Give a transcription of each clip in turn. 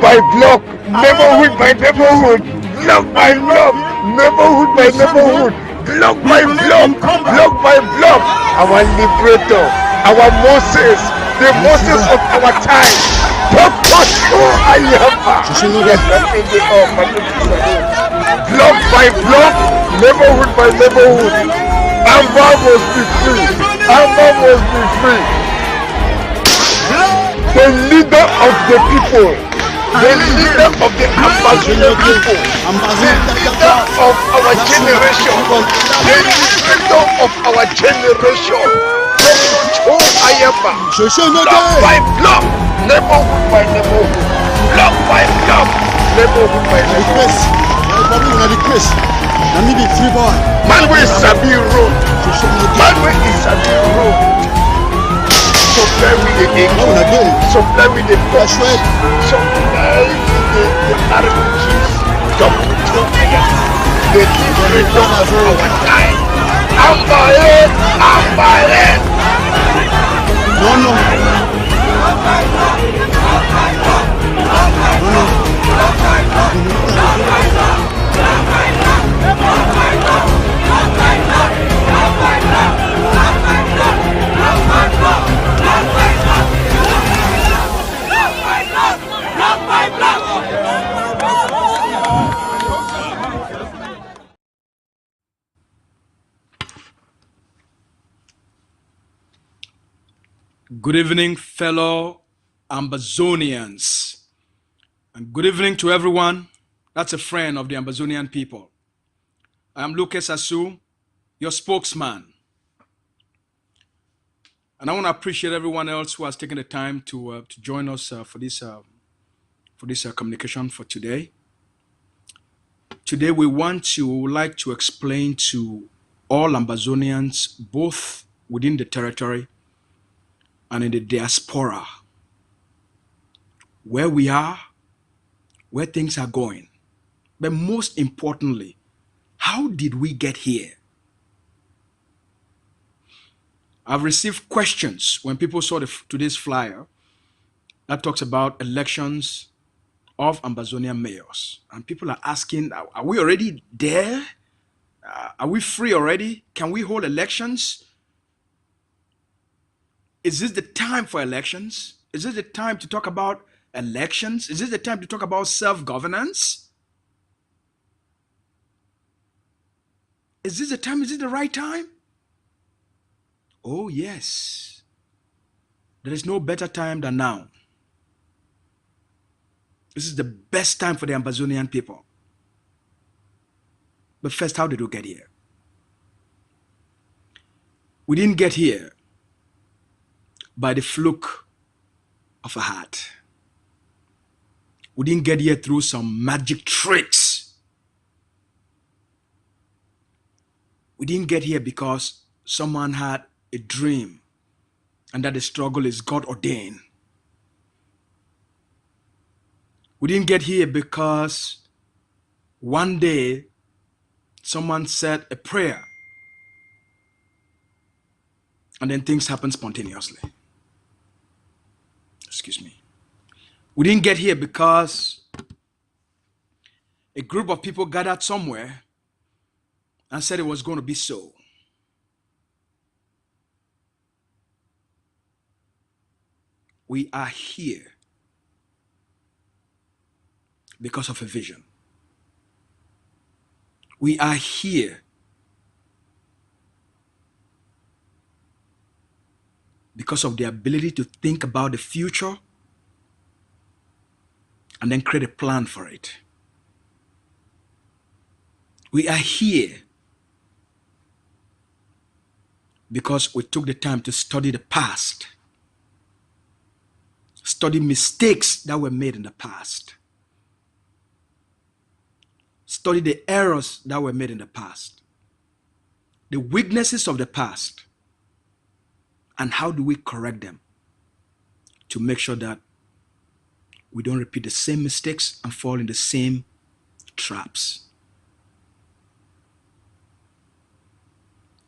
by block, neighborhood by neighborhood, block by block, neighborhood by neighborhood, block by block, block by block. Our liberator, our Moses, the Moses of our time. Block by block, neighborhood by neighborhood. Amba must be free. Amba must be free. The leader of the people, the leader of the Ambazonian people, the leader of our generation, the leader of our generation. Block by block, neighborhood by neighborhood, block by block, neighborhood by neighborhood. Man with Sabi Road, man with Sabi Road. Supply with the eagle, supply with the pressure, supply with the RPGs, the liberator of our time. Ambaye. No. Good evening, fellow Ambazonians, and good evening to everyone that's a friend of the Ambazonian people. I am Lucas Asu, your spokesman, and I want to appreciate everyone else who has taken the time to join us for this communication for today. Today, we would like to explain to all Ambazonians, both within the territory and in the diaspora, where we are, where things are going. But most importantly, how did we get here? I've received questions when people saw today's flyer that talks about elections of Ambazonian mayors. And people are asking, are we already there? Are we free already? Can we hold elections? Is this the time for elections? Is this the time to talk about elections? Is this the time to talk about self-governance? Is this the time? Is it the right time? Oh, yes. There is no better time than now. This is the best time for the Ambazonian people. But first, how did we get here? We didn't get here by the fluke of a hat. We didn't get here through some magic tricks. We didn't get here because someone had a dream and that the struggle is God ordained. We didn't get here because one day someone said a prayer and then things happen spontaneously. Excuse me. We didn't get here because a group of people gathered somewhere and said it was going to be so. We are here because of a vision. We are here because of the ability to think about the future and then create a plan for it. We are here because we took the time to study the past, study mistakes that were made in the past, study the errors that were made in the past, the weaknesses of the past, and how do we correct them to make sure that we don't repeat the same mistakes and fall in the same traps.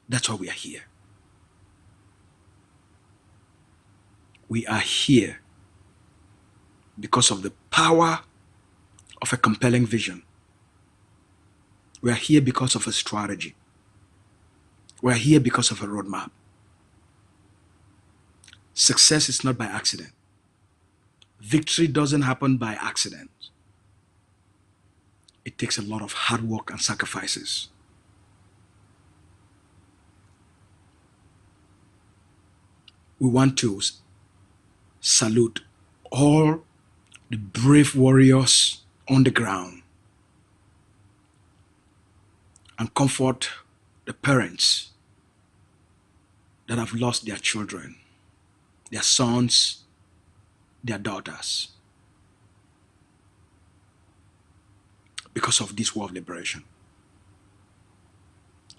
That's why we are here. We are here because of the power of a compelling vision. We are here because of a strategy. We are here because of a roadmap. Success is not by accident. Victory doesn't happen by accident. It takes a lot of hard work and sacrifices. We want to salute all the brave warriors on the ground and comfort the parents that have lost their children, their sons, their daughters, because of this war of liberation.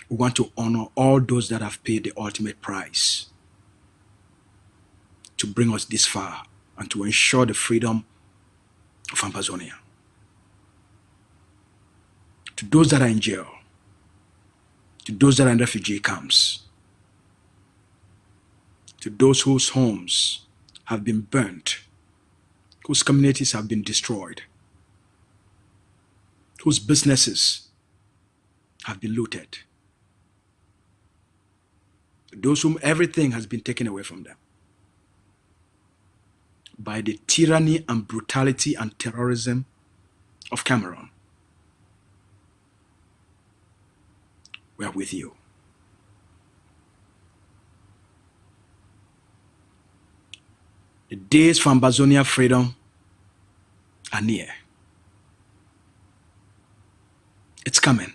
We want to honor all those that have paid the ultimate price to bring us this far and to ensure the freedom of Ambazonia. To those that are in jail, to those that are in refugee camps, to those whose homes have been burnt, whose communities have been destroyed, whose businesses have been looted, those whom everything has been taken away from them by the tyranny and brutality and terrorism of Cameroon. We are with you. The days for Ambazonia freedom are near. It's coming.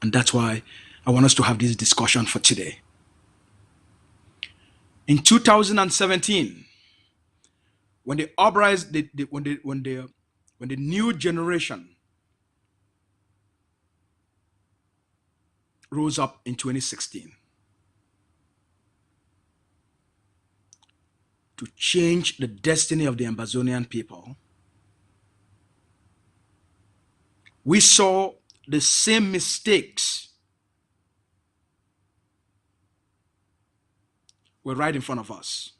And that's why I want us to have this discussion for today. In 2017, when the uprising, when the new generation rose up in 2016 to change the destiny of the Ambazonian people, we saw the same mistakes were right in front of us.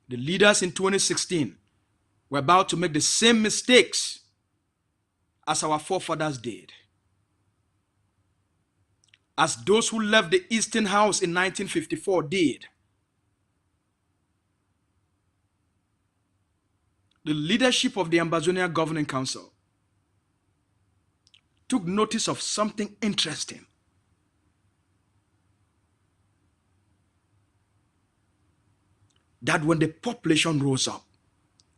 The leaders in 2016 were about to make the same mistakes as our forefathers did. As those who left the Eastern House in 1954 did. The leadership of the Ambazonia Governing Council took notice of something interesting. That when the population rose up,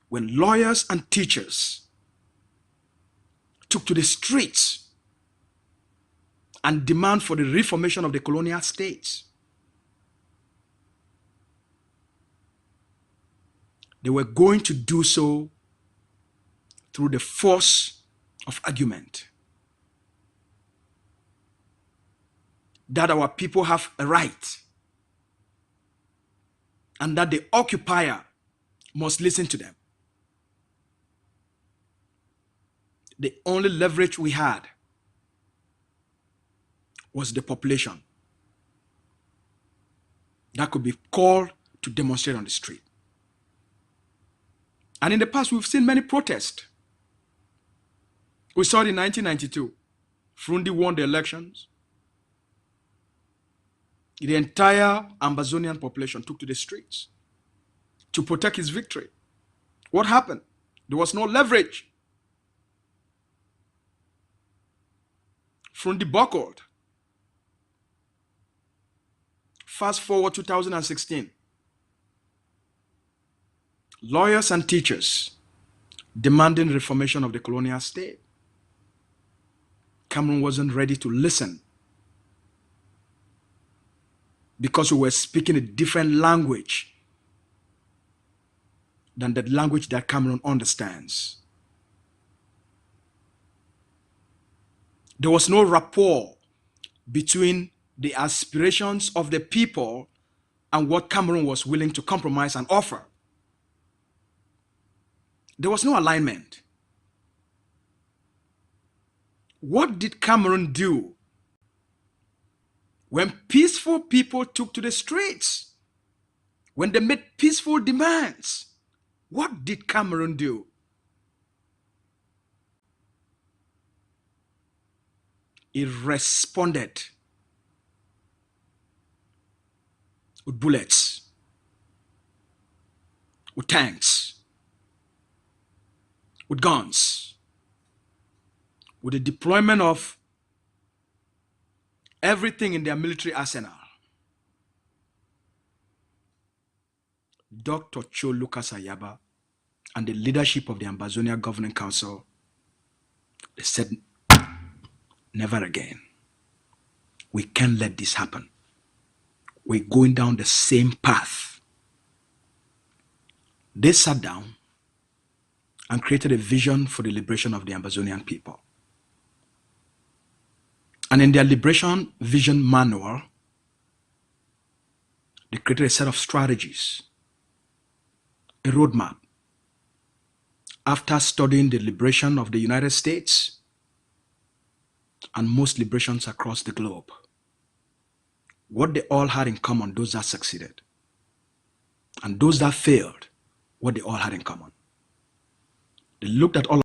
when lawyers and teachers took to the streets and demand for the reformation of the colonial states, they were going to do so through the force of argument. That our people have a right, and that the occupier must listen to them. The only leverage we had was the population that could be called to demonstrate on the street. And in the past, we've seen many protests. We saw it in 1992. Frundi won the elections. The entire Ambazonian population took to the streets to protect his victory. What happened? There was no leverage. Frundi buckled. Fast forward 2016. Lawyers and teachers demanding reformation of the colonial state. Cameroon wasn't ready to listen because we were speaking a different language than the language that Cameroon understands. There was no rapport between the aspirations of the people and what Cameroon was willing to compromise and offer. There was no alignment. What did Cameroon do when peaceful people took to the streets? When they made peaceful demands? What did Cameroon do? It responded with bullets, with tanks, with guns, with the deployment of everything in their military arsenal. Dr. Cho Lucas Ayaba and the leadership of the Ambazonia Governing Council, they said, never again. We can't let this happen. We're going down the same path. They sat down and created a vision for the liberation of the Ambazonian people. And in their liberation vision manual, they created a set of strategies, a roadmap. After studying the liberation of the United States and most liberations across the globe, what they all had in common, those that succeeded, and those that failed, what they all had in common. They looked at all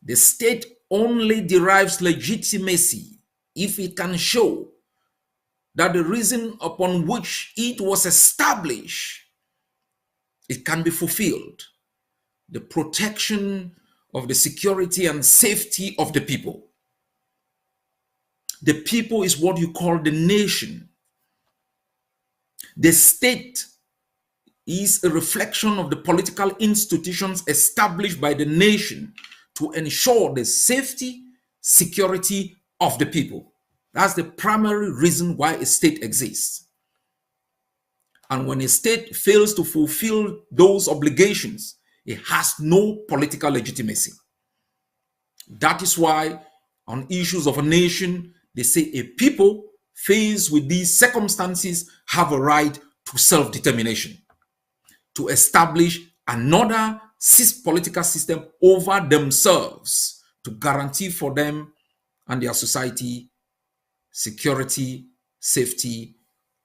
The state only derives legitimacy if it can show that the reason upon which it was established, it can be fulfilled. The protection of the security and safety of the people. The people is what you call the nation. The state is a reflection of the political institutions established by the nation to ensure the safety, security of the people. That's the primary reason why a state exists. And when a state fails to fulfill those obligations, it has no political legitimacy. That is why on issues of a nation, they say a people faced with these circumstances have a right to self-determination, to establish another political system over themselves to guarantee for them and their society security, safety,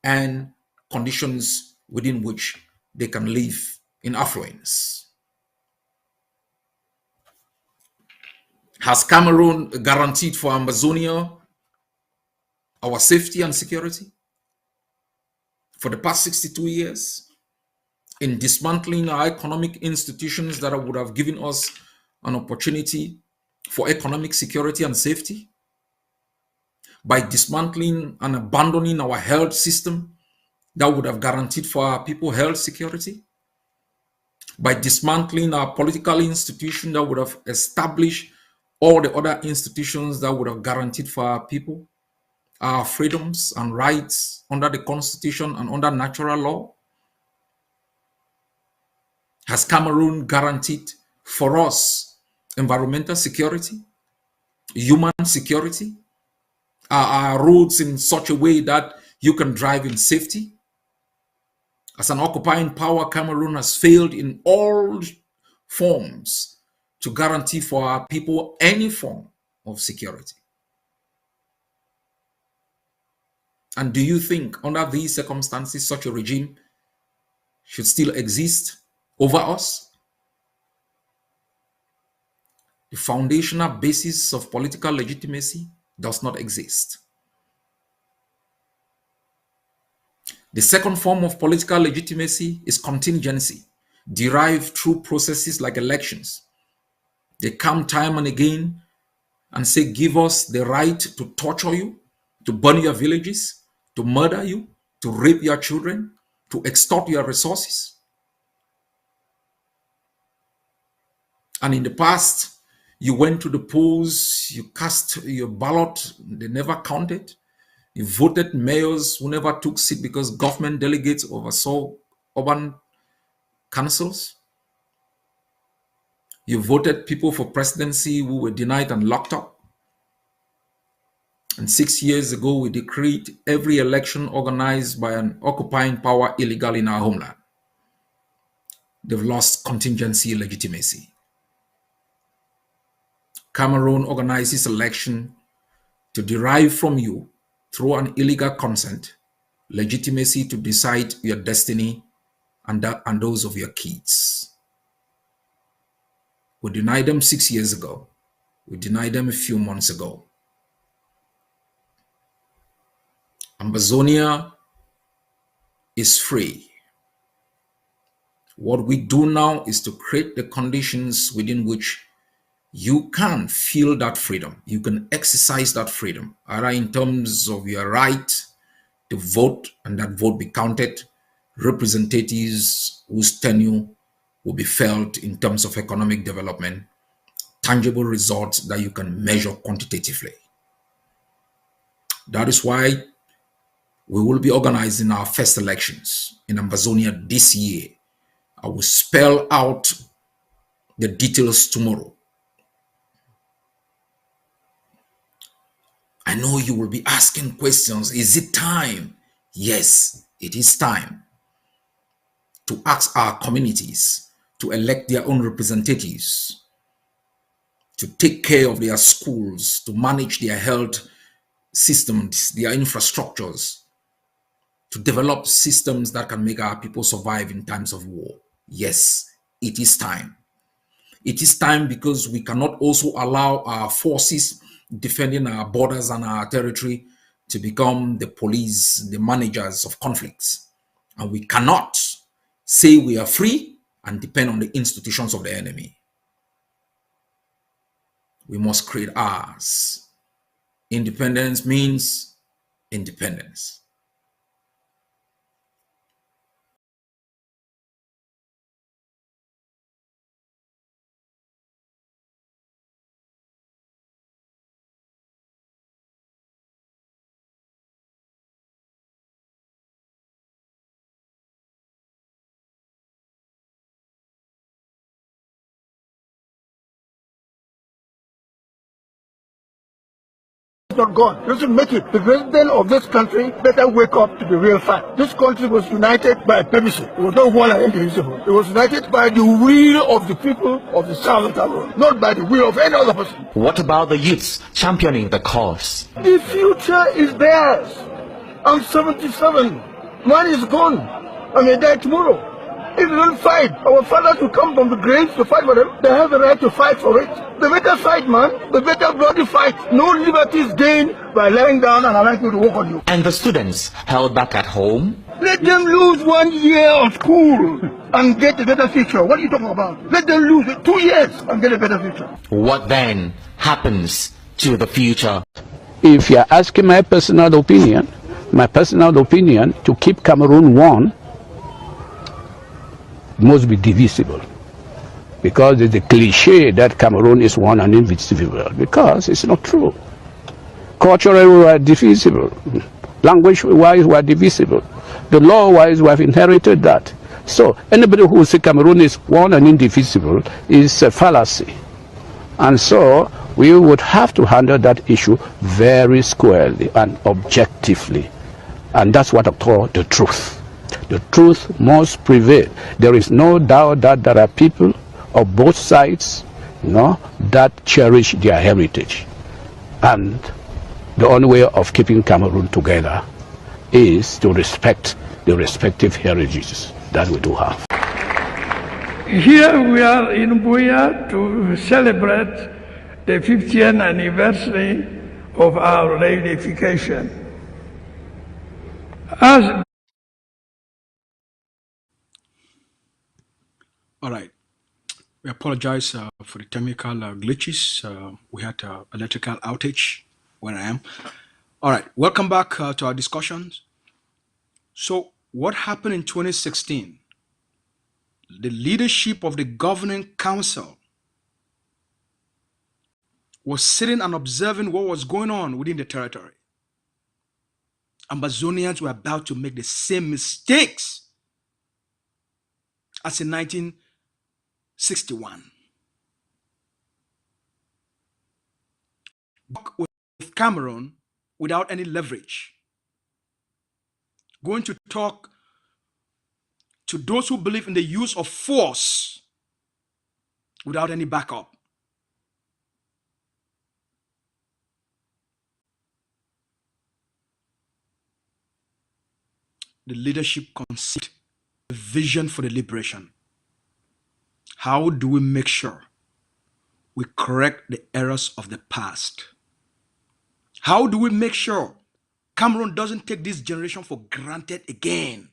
and conditions within which they can live in affluence. Has Cameroon guaranteed for Ambazonia our safety and security for the past 62 years? In dismantling our economic institutions that would have given us an opportunity for economic security and safety? By dismantling and abandoning our health system that would have guaranteed for our people health security? By dismantling our political institution that would have established all the other institutions that would have guaranteed for our people our freedoms and rights under the Constitution and under natural law? Has Cameroon guaranteed for us environmental security, human security? Are our roads in such a way that you can drive in safety? As an occupying power, Cameroon has failed in all forms to guarantee for our people any form of security. And do you think under these circumstances such a regime should still exist over us? The foundational basis of political legitimacy does not exist. The second form of political legitimacy is contingency, derived through processes like elections. They come time and again and say, give us the right to torture you, to burn your villages, to murder you, to rape your children, to extort your resources. And in the past, you went to the polls, you cast your ballot, they never counted. You voted mayors who never took seat because government delegates oversaw urban councils. You voted people for presidency who were denied and locked up. And 6 years ago, we decreed every election organized by an occupying power illegal in our homeland. They've lost contingency legitimacy. Cameroon organizes election to derive from you, through an illegal consent, legitimacy to decide your destiny and those of your kids. We denied them 6 years ago. We denied them a few months ago. Ambazonia is free. What we do now is to create the conditions within which you can feel that freedom. You can exercise that freedom, either in terms of your right to vote and that vote be counted, representatives whose tenure will be felt in terms of economic development, tangible results that you can measure quantitatively. That is why we will be organizing our first elections in Ambazonia this year. I will spell out the details tomorrow. I know you will be asking questions. Is it time? Yes, it is time to ask our communities to elect their own representatives, to take care of their schools, to manage their health systems, their infrastructures, to develop systems that can make our people survive in times of war. Yes, it is time. It is time because we cannot also allow our forces defending our borders and our territory to become the police, the managers of conflicts. And we cannot say we are free and depend on the institutions of the enemy. We must create ours. Independence means independence. Not gone. You should make it. The president of this country better wake up to the real fact. This country was united by permission. It was not one and indivisible. It was united by the will of the people of the Southern Cameroon, not by the will of any other person. What about the youths championing the cause? The future is theirs. I'm 77. Mine is gone. I may die tomorrow. If they don't fight, our fathers will come from the graves to fight for them. They have the right to fight for it. They better fight, man. They better bloody fight. No liberty is gained by lying down and allowing people to walk on you. And the students held back at home? Let them lose 1 year of school and get a better future. What are you talking about? Let them lose 2 years and get a better future. What then happens to the future? If you're asking my personal opinion to keep Cameroon one must be divisible, because it's a cliche that Cameroon is one and indivisible, because it's not true. Culturally we are divisible, language-wise we are divisible, the law-wise we have inherited that. So anybody who says Cameroon is one and indivisible is a fallacy. And so we would have to handle that issue very squarely and objectively. And that's what I call the truth. The truth must prevail. There is no doubt that there are people of both sides, that cherish their heritage. And the only way of keeping Cameroon together is to respect the respective heritages that we do have. Here we are in Buea to celebrate the 50th anniversary of our reunification. All right. We apologize for the technical glitches. We had an electrical outage where I am. All right. Welcome back to our discussions. So what happened in 2016? The leadership of the governing council was sitting and observing what was going on within the territory. Ambazonians were about to make the same mistakes as in 1961. With Cameroon without any leverage. Going to talk to those who believe in the use of force without any backup. The leadership conceived a vision for the liberation. How do we make sure we correct the errors of the past? How do we make sure Cameroon doesn't take this generation for granted again?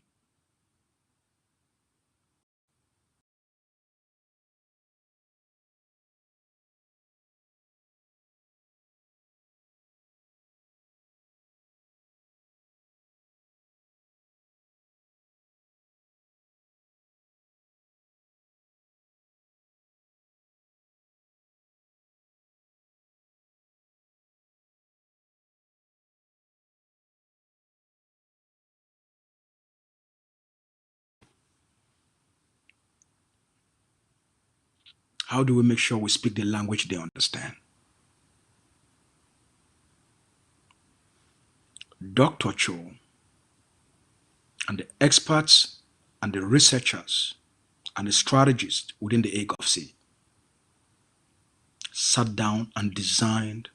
How do we make sure we speak the language they understand? Dr. Cho and the experts and the researchers and the strategists within the AGovC sat down and designed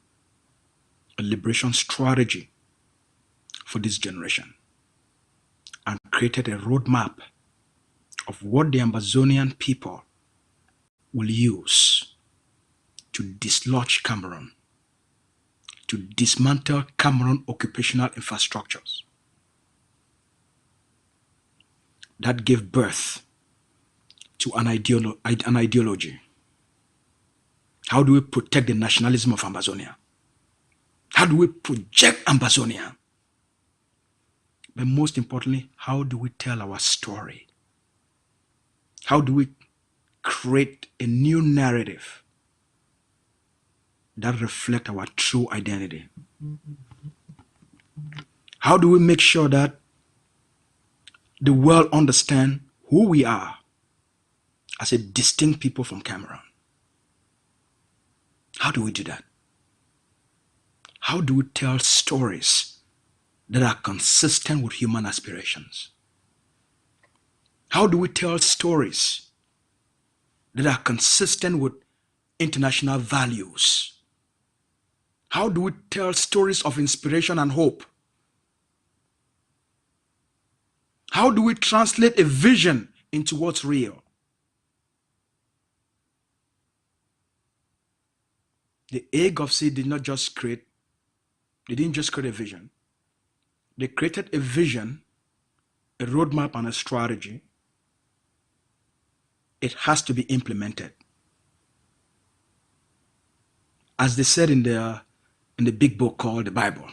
a liberation strategy for this generation and created a roadmap of what the Ambazonian people will use to dislodge Cameroon, to dismantle Cameroon occupational infrastructures that gave birth to an ideology. How do we protect the nationalism of Ambazonia? How do we project Ambazonia? But most importantly, how do we tell our story? How do we create a new narrative that reflects our true identity? How do we make sure that the world understands who we are as a distinct people from Cameroon? How do we do that? How do we tell stories that are consistent with human aspirations? How do we tell stories that are consistent with international values? How do we tell stories of inspiration and hope? How do we translate a vision into what's real? The AGovC didn't just create a vision. They created a vision, a roadmap, and a strategy. It has to be implemented. As they said in the big book called the Bible,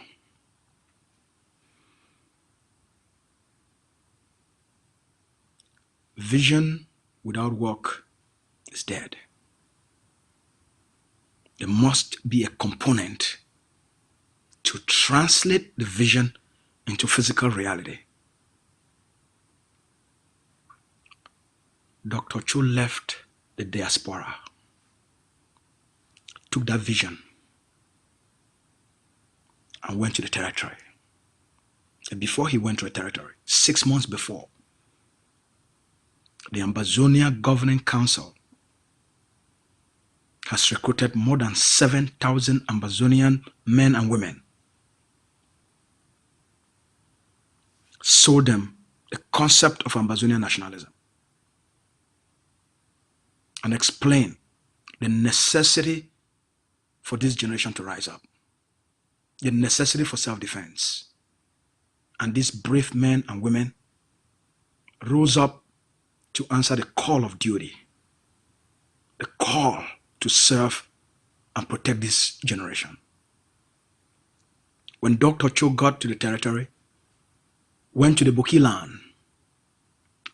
vision without work is dead. There must be a component to translate the vision into physical reality. Dr. Cho left the diaspora, took that vision, and went to the territory. And before he went to the territory, 6 months before, the Ambazonia Governing Council has recruited more than 7,000 Ambazonian men and women, sold them the concept of Ambazonian nationalism, and explained the necessity for this generation to rise up, the necessity for self-defense. And these brave men and women rose up to answer the call of duty, the call to serve and protect this generation. When Dr. Cho got to the territory, went to the Buki land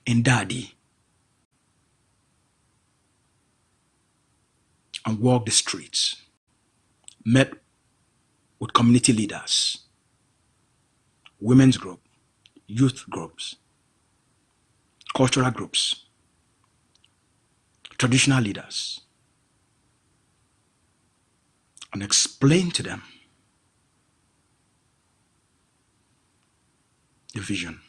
in Dadi and walked the streets, met with community leaders, women's group, youth groups, cultural groups, traditional leaders, and explained to them the vision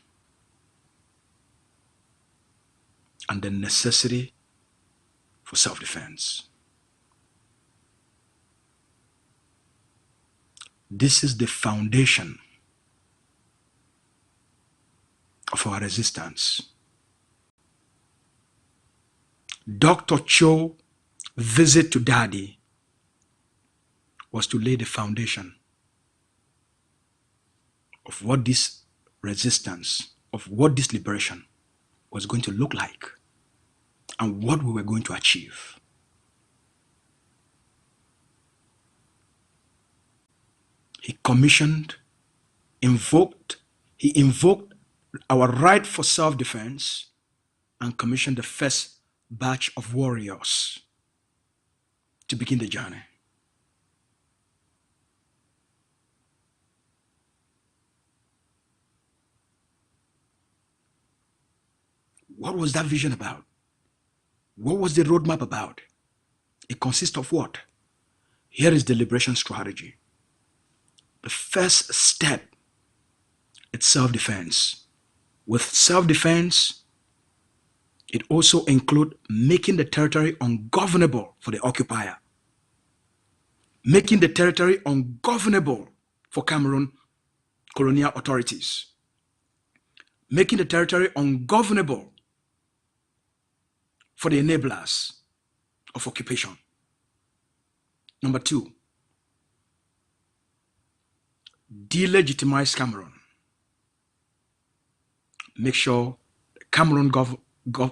and the necessity for self-defense. This is the foundation of our resistance. Dr. Cho's visit to Dadi was to lay the foundation of what this resistance, of what this liberation was going to look like and what we were going to achieve. He invoked our right for self-defense and commissioned the first batch of warriors to begin the journey. What was that vision about? What was the roadmap about? It consists of what? Here is the liberation strategy. The first step is self-defense. With self-defense, it also includes making the territory ungovernable for the occupier, making the territory ungovernable for Cameroon colonial authorities, making the territory ungovernable for the enablers, of occupation. Number 2, delegitimize Cameroon. Make sure Cameroon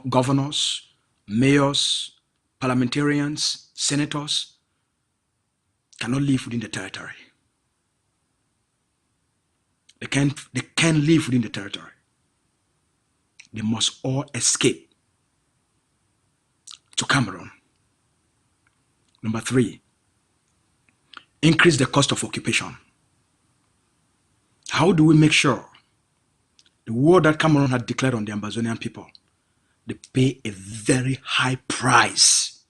governors, mayors, parliamentarians, senators cannot live within the territory. They can't live within the territory. They must all escape to Cameroon. Number 3, increase the cost of occupation. How do we make sure the war that Cameroon had declared on the Ambazonian people, they pay a very high price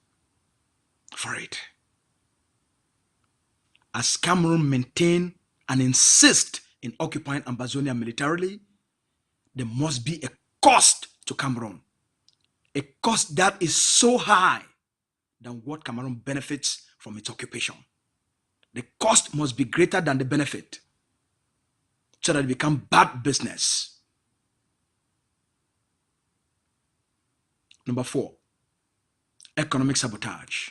for it? As Cameroon maintain and insist in occupying Ambazonia militarily, there must be a cost to Cameroon. A cost that is so high than what Cameroon benefits from its occupation. The cost must be greater than the benefit so that it becomes bad business. Number 4, economic sabotage.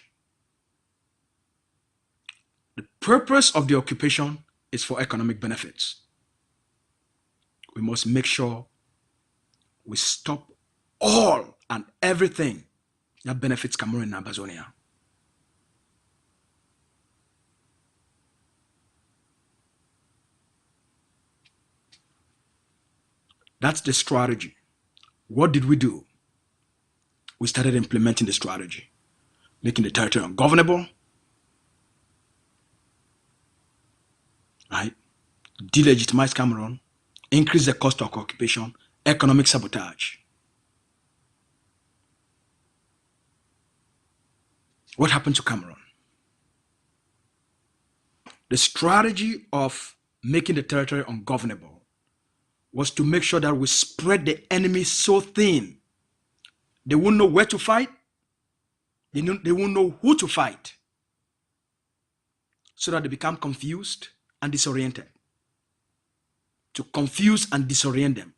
The purpose of the occupation is for economic benefits. We must make sure we stop all and everything that benefits Cameroon and Ambazonia. That's the strategy. What did we do? We started implementing the strategy, making the territory ungovernable, right? Delegitimize Cameroon, increase the cost of occupation, economic sabotage. What happened to Cameroon? The strategy of making the territory ungovernable was to make sure that we spread the enemy so thin they won't know where to fight, they won't know who to fight, so that they become confused and disoriented. To confuse and disorient them.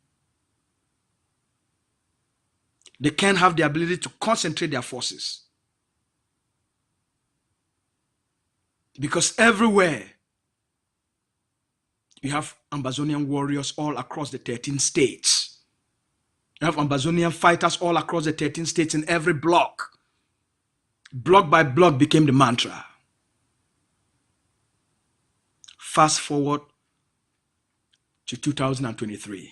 They can't have the ability to concentrate their forces. Because everywhere you have Ambazonian warriors all across the 13 states. You have Ambazonian fighters all across the 13 states in every block. Block by block became the mantra. Fast forward to 2023.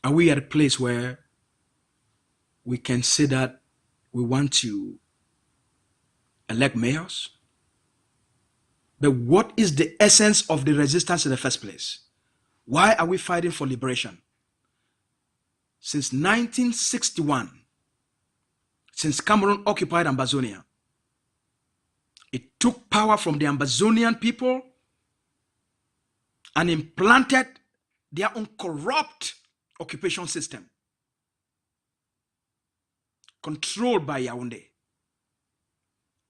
Are we at a place where we can say that we want to elect mayors? But what is the essence of the resistance in the first place? Why are we fighting for liberation? Since 1961, since Cameroon occupied Ambazonia, it took power from the Ambazonian people and implanted their own corrupt occupation system, controlled by Yaoundé.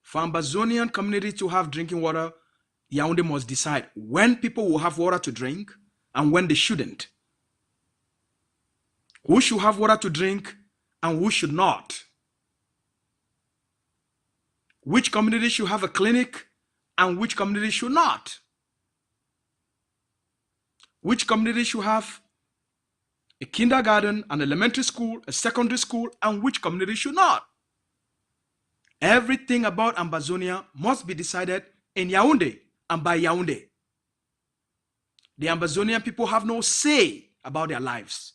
For Ambazonian community to have drinking water, Yaoundé must decide when people will have water to drink and when they shouldn't. Who should have water to drink and who should not. Which community should have a clinic and which community should not. Which community should have a kindergarten, an elementary school, a secondary school, and which community should not. Everything about Ambazonia must be decided in Yaoundé and by Yaoundé. The Ambazonian people have no say about their lives.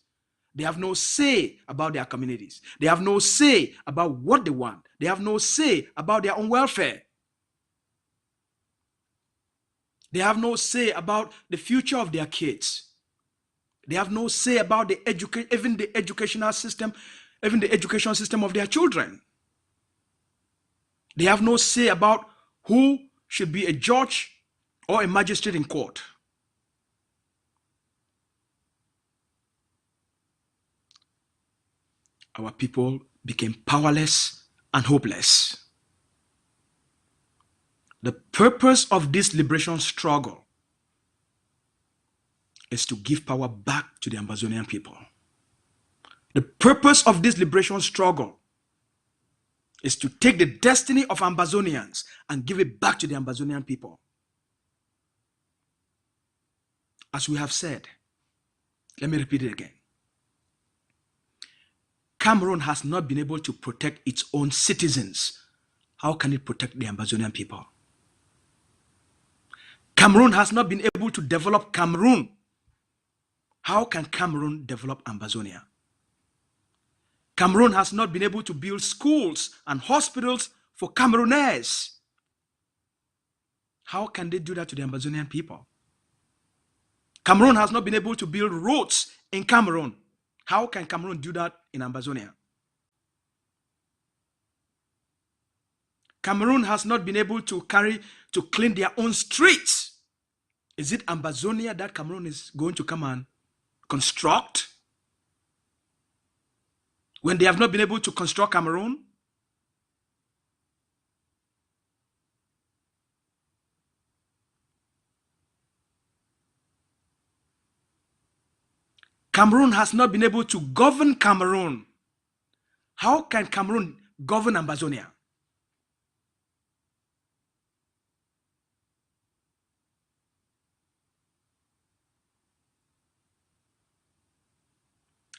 They have no say about their communities. They have no say about what they want. They have no say about their own welfare. They have no say about the future of their kids. They have no say about the educational system, even the education system of their children. They have no say about who should be a judge or a magistrate in court. Our people became powerless and hopeless. The purpose of this liberation struggle is to give power back to the Ambazonian people. The purpose of this liberation struggle is to take the destiny of Ambazonians and give it back to the Ambazonian people. As we have said, let me repeat it again. Cameroon has not been able to protect its own citizens. How can it protect the Ambazonian people? Cameroon has not been able to develop Cameroon. How can Cameroon develop Ambazonia? Cameroon has not been able to build schools and hospitals for Camerooners. How can they do that to the Ambazonian people? Cameroon has not been able to build roads in Cameroon. How can Cameroon do that in Ambazonia? Cameroon has not been able to clean their own streets. Is it Ambazonia that Cameroon is going to come and construct? When they have not been able to construct Cameroon? Cameroon has not been able to govern Cameroon. How can Cameroon govern Ambazonia?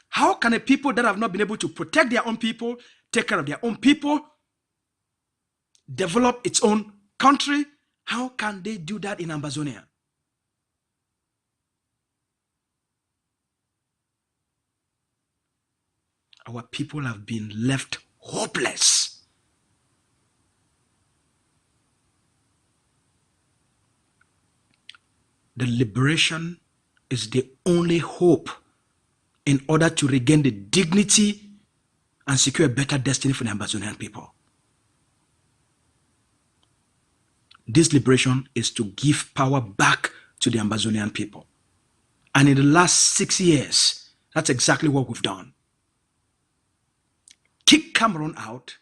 How can a people that have not been able to protect their own people, take care of their own people, develop its own country, how can they do that in Ambazonia? Our people have been left hopeless. The liberation is the only hope in order to regain the dignity and secure a better destiny for the Ambazonian people. This liberation is to give power back to the Ambazonian people. And in the last 6 years, that's exactly what we've done. Kick Cameroon out.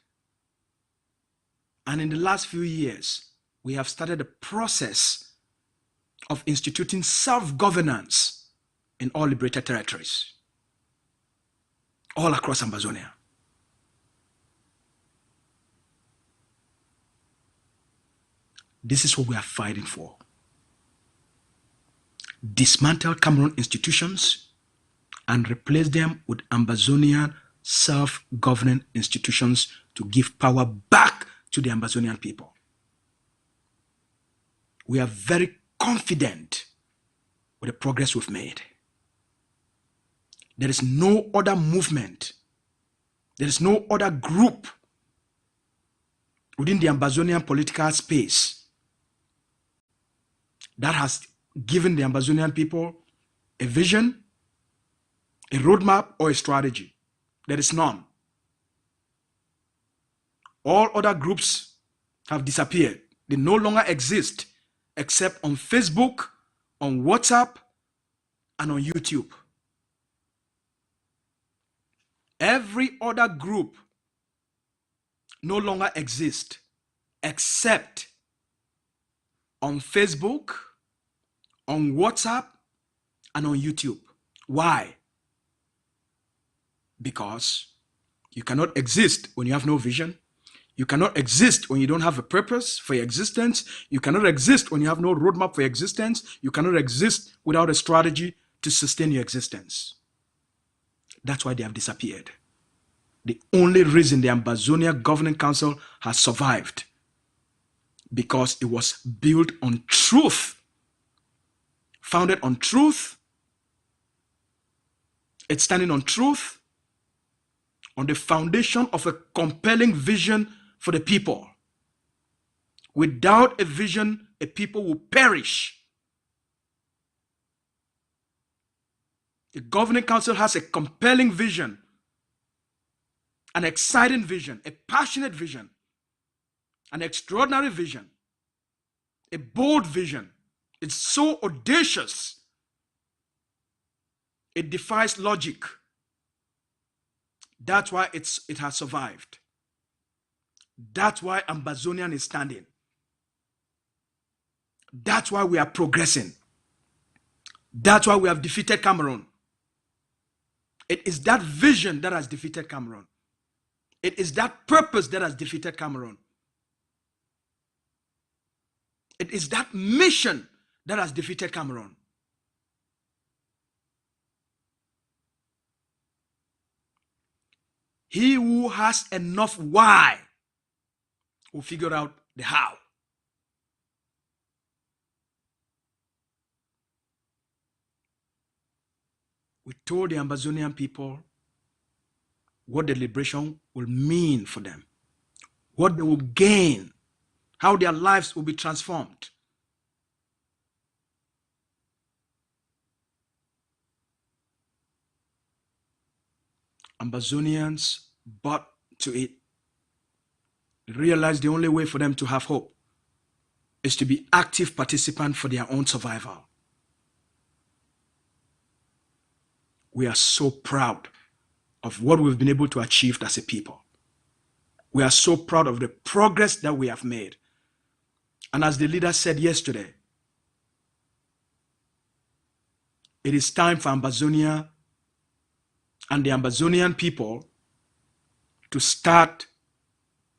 And in the last few years, we have started a process of instituting self-governance in all liberated territories, all across Ambazonia. This is what we are fighting for. Dismantle Cameroon institutions and replace them with Ambazonian self-governing institutions to give power back to the Ambazonian people. We are very confident with the progress we've made. There is no other movement, there is no other group within the Ambazonian political space that has given the Ambazonian people a vision, a roadmap, or a strategy. There is none. All other groups have disappeared. They no longer exist except on Facebook, on WhatsApp, and on YouTube. Every other group no longer exists except on Facebook, on WhatsApp, and on YouTube. Why? Because you cannot exist when you have no vision. You cannot exist when you don't have a purpose for your existence. You cannot exist when you have no roadmap for your existence. You cannot exist without a strategy to sustain your existence. That's why they have disappeared. The only reason the Ambazonia Governing Council has survived, because it was built on truth, founded on truth. It's standing on truth, on the foundation of a compelling vision for the people. Without a vision, a people will perish. The Governing Council has a compelling vision, an exciting vision, a passionate vision, an extraordinary vision, a bold vision. It's so audacious. It defies logic. That's why it has survived. That's why Ambazonian is standing. That's why we are progressing. That's why we have defeated Cameroon. It is that vision that has defeated Cameroon. It is that purpose that has defeated Cameroon. It is that mission that has defeated Cameroon. He who has enough why will figure out the how. We told the Ambazonian people what the liberation will mean for them, what they will gain, how their lives will be transformed. Ambazonians bought to it. Realized the only way for them to have hope is to be active participants for their own survival. We are so proud of what we've been able to achieve as a people. We are so proud of the progress that we have made. And as the leader said yesterday, it is time for Ambazonia and the Ambazonian people to start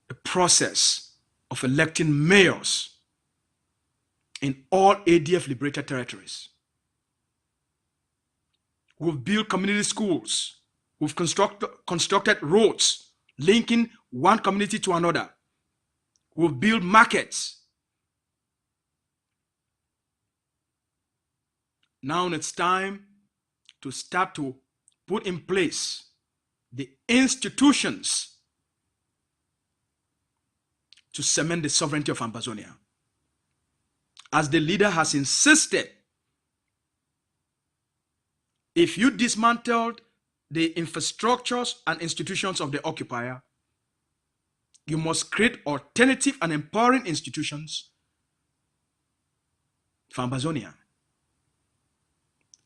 a process of electing mayors in all ADF liberated territories. We've built community schools. We've constructed roads linking one community to another. We've built markets. Now it's time to start to put in place the institutions to cement the sovereignty of Ambazonia. As the leader has insisted, if you dismantled the infrastructures and institutions of the occupier, you must create alternative and empowering institutions for Ambazonia.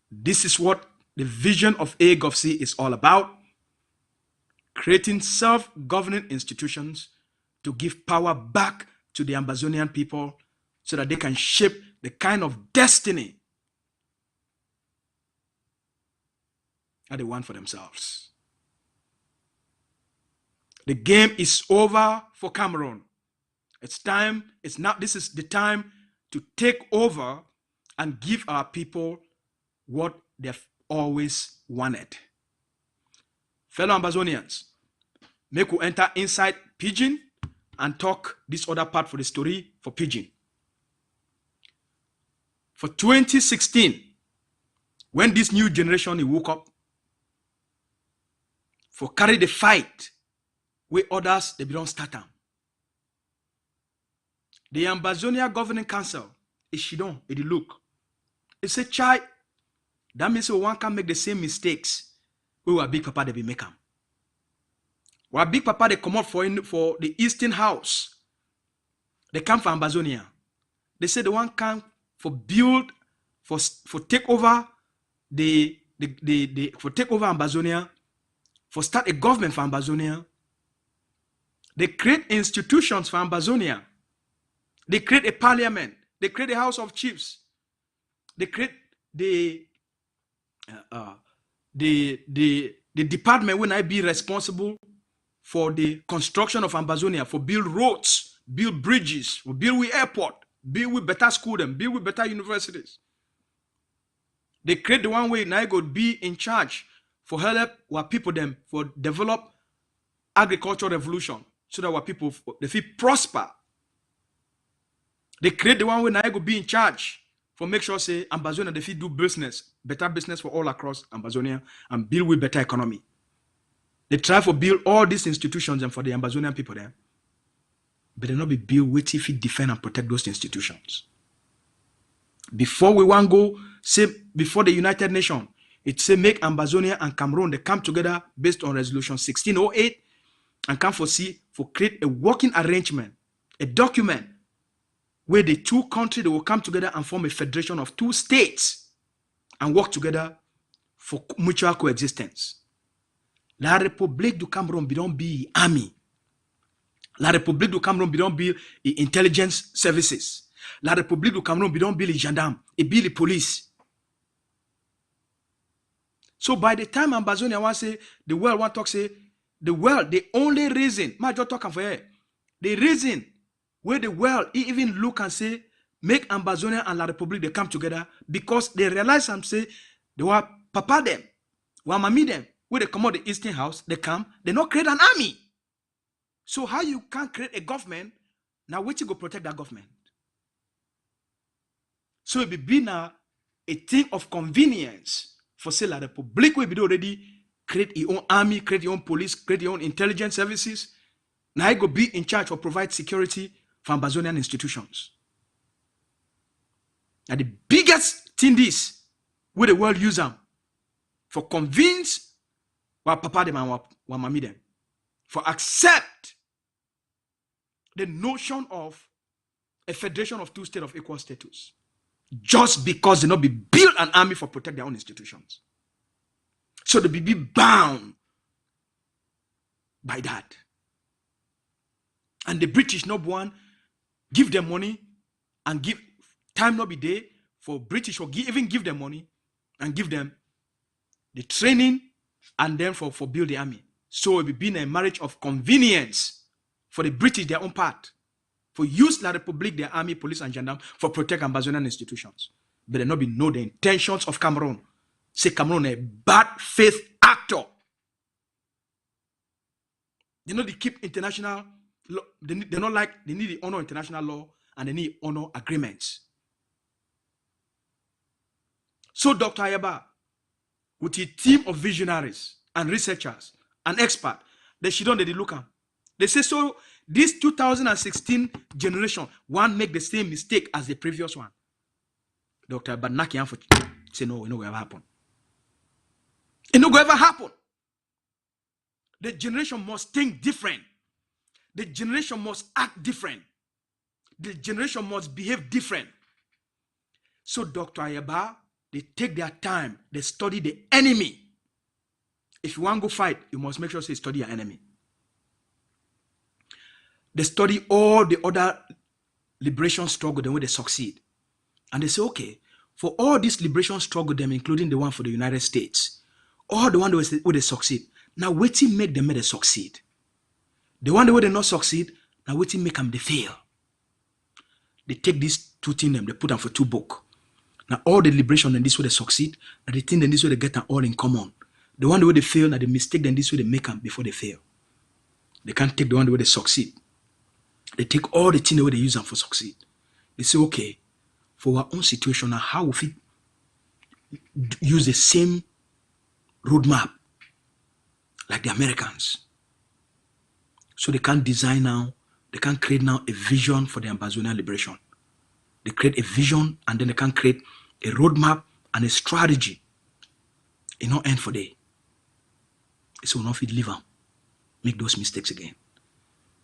This is what the vision of AGovC is all about: creating self-governing institutions to give power back to the Ambazonian people so that they can shape the kind of destiny that they want for themselves. The game is over for Cameroon. It's time, this is the time to take over and give our people what they've always wanted. Fellow Ambazonians, make we enter inside Pidgin and talk this other part for the story for Pidgin. For 2016, when this new generation woke up, for carry the fight with others, they don't start them. The Ambazonia Governing Council is Shidon, it look. It's a child. That means one can make the same mistakes we were big papa they be make them. Our big papa they come up for the Eastern House. They come for Ambazonia. They say the one can for build for take over for take over Ambazonia, for start a government for Ambazonia. They create institutions for Ambazonia. They create a parliament. They create a House of Chiefs. They create the department when I be responsible for the construction of Ambazonia, for build roads, build bridges, build with airport, build with better school, them, build with better universities. They create the one way now go be in charge for help our people them for develop agricultural revolution so that our people they feel prosper. They create the one way now go be in charge for make sure say Ambazonia they feel do business, better business for all across Ambazonia and build with better economy. They try to build all these institutions and for the Ambazonian people there, but they not be built with if it defend and protect those institutions. Before we want go say before the United Nations, it say make Ambazonia and Cameroon they come together based on resolution 1608 and come for create a working arrangement, a document where the two countries they will come together and form a federation of two states and work together for mutual coexistence. La République du Cameroun don't be army. La République du Cameroun don't be intelligence services. La République du Cameroun don't be gendarme, it be the police. So by the time Ambazonia want say, the world want talk say, the world, the only reason, my just talking for here, the reason where the world even look and say, make Ambazonia and La Republique, they come together, because they realize and say, they were papa them, were mommy them, where they come out the Eastern House, they come, they not create an army. So how you can create a government, now wait to go protect that government. So it be now a thing of convenience for say La Republique will be already create your own army, create your own police, create your own intelligence services. Now I go be in charge or provide security for Ambazonian institutions. Now the biggest thing this, where the world use them for convince what papa them and what mommy them, for accept the notion of a federation of two states of equal status, just because they not be build an army for protect their own institutions. So they be bound by that. And the British not one give them money and give time not be there for British or even give them money and give them the training and then for build the army. So it be been a marriage of convenience for the British their own part, for use La Republique, their army, police and gendarme for protect Ambazonian institutions. But there not be know the intentions of Cameroon. Say Cameroon a bad faith actor. They know they keep international law. They not like, they need the honor international law and they need honor agreements. So Dr. Ayaba, with a team of visionaries and researchers and experts, they should don't they look at. They say, so this 2016 generation, one make the same mistake as the previous one. Dr. Badnaki say, no, it no will ever happen. It no will ever happen. The generation must think different. The generation must act different. The generation must behave different. So Dr. Ayaba, they take their time, they study the enemy. If you want to go fight, you must make sure you study your enemy. They study all the other liberation struggle, then when they succeed. And they say, okay, for all this liberation struggle, them including the one for the United States, all the one where they succeed, now waiting make them succeed. The one where they not succeed, now waiting make them they fail. They take these two things, they put them for two books. Now all the liberation and this way they succeed, and the thing then this way they get them all in common. The one where they fail, now the mistake then this way they make them before they fail. They can't take the one where they succeed. They take all the things where they use them for succeed. They say, okay, for our own situation, now how we use the same roadmap like the Americans. So they can't design now, they can't create now a vision for the Ambazonian liberation. They create a vision and then they can create a roadmap and a strategy. It not end for day. So not fit live them, make those mistakes again.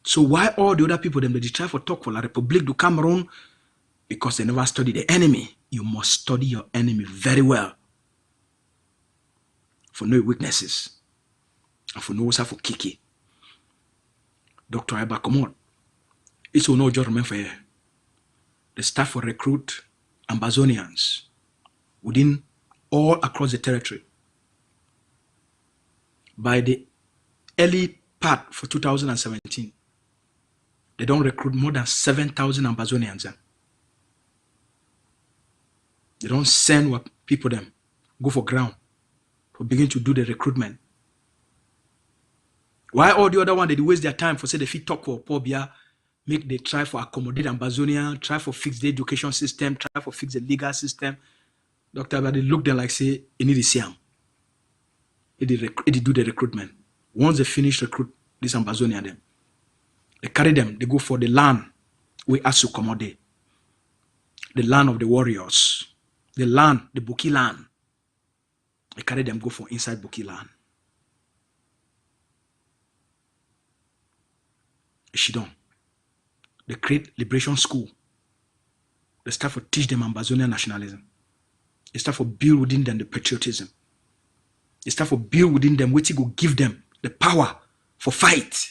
So why all the other people them they try for talk for La Republique du Cameroon? Because they never study the enemy. You must study your enemy very well. For no weaknesses. And for no what's for kiki. Dr. Ayaba, come on. It's no just remember for here. They start for recruit Ambazonians within all across the territory. By the early part for 2017, they don't recruit more than 7,000 Ambazonians. They don't send what people them go for ground to begin to do the recruitment. Why all the other one they waste their time for say the fit talk for Pobia, make they try for accommodate Ambazonia, try for fix the education system, try for fix the legal system. Dr. Abadi look them like say you need to see them. They do the recruitment. Once they finish recruit this Ambazonia them, they carry them, they go for the land we ask to accommodate. The land of the warriors. The land, the Buki land. They carry them, go for inside Buki land. She don't. They create liberation school. They start for teach them Ambazonian nationalism. They start for build within them the patriotism. They start for build within them what go give them the power for fight.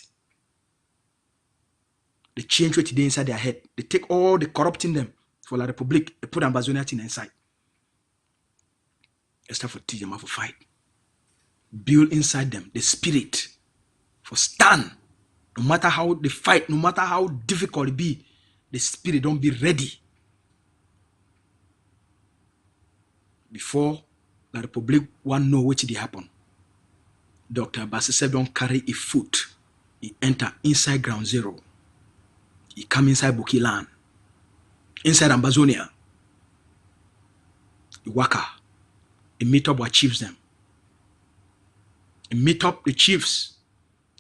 They change what they inside their head. They take all the corrupting them for La Republique. They put Ambazonia thing inside. They start for teach them how to fight. build inside them the spirit for stand. No matter how they fight, no matter how difficult it be, the spirit don't be ready. Before the Republic want know what did happen. Dr. Basise don't carry a foot. He enter inside ground zero. He come inside Buki land. Inside Ambazonia. He waka. He meet up with chiefs them. He meet up the chiefs.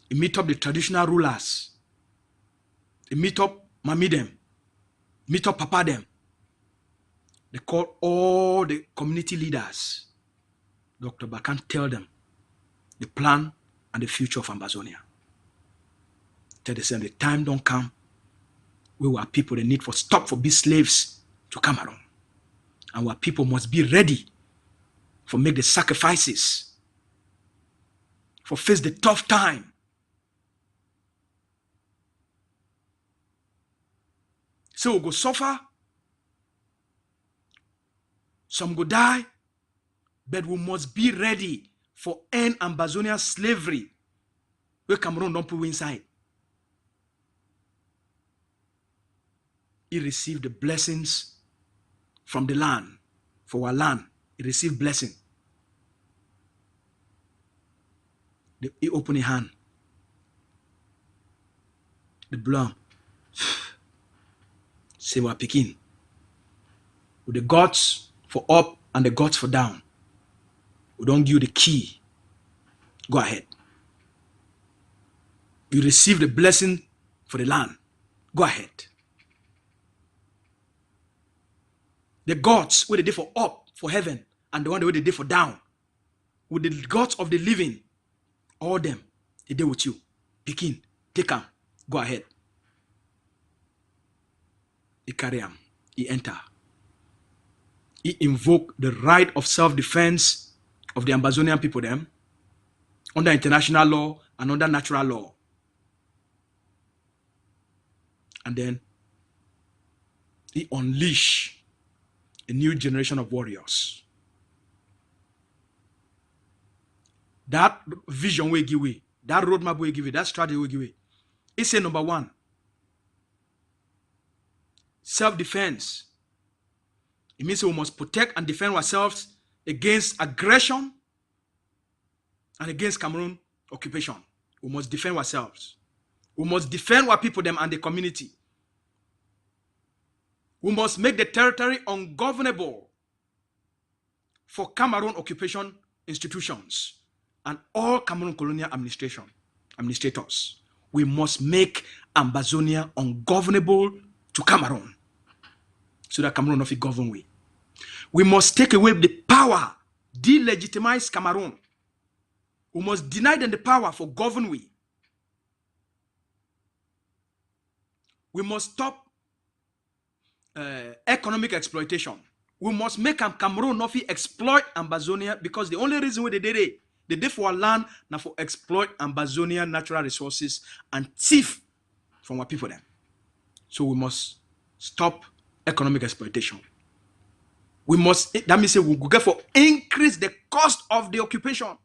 He meet up the traditional rulers. He meet up Mami them. Meet up Papa them. They call all the community leaders. Dr. Bakan tell them the plan and the future of Ambazonia. Tell them the time don't come. We were people they need for stop for be slaves to come around. And our people must be ready for make the sacrifices, for face the tough time. So we go suffer, some go die, but we must be ready for end Ambazonia slavery. Where Cameroon don't put inside. He received the blessings from the land, for our land. He received blessing. He opened his hand. The blood. Say we're picking. With the gods for up and the gods for down. We don't give you the key. Go ahead. You receive the blessing for the land. Go ahead. The gods where they did for up, for heaven, and the one where they did for down. With the gods of the living, all them, they did with you. Begin, take them, go ahead. He carry him, he enter. He invoke the right of self-defense of the Ambazonian people them, under international law and under natural law. And then he unleash a new generation of warriors. That vision will give way, that roadmap will give way, that strategy will give way. He said number one, self-defense. It means we must protect and defend ourselves against aggression and against Cameroon occupation. We must defend ourselves. We must defend our people them and the community. We must make the territory ungovernable for Cameroon occupation institutions and all Cameroon colonial administrators. We must make Ambazonia ungovernable to Cameroon so that Cameroon not be governed with. We must take away the power, delegitimize Cameroon. We must deny them the power for govern we. We must stop economic exploitation. We must make Cameroon not exploit Ambazonia, because the only reason why they did for our land now for exploit Ambazonia natural resources and thief from our people then. So we must stop economic exploitation. We must, that means we go get for increase the cost of the occupation.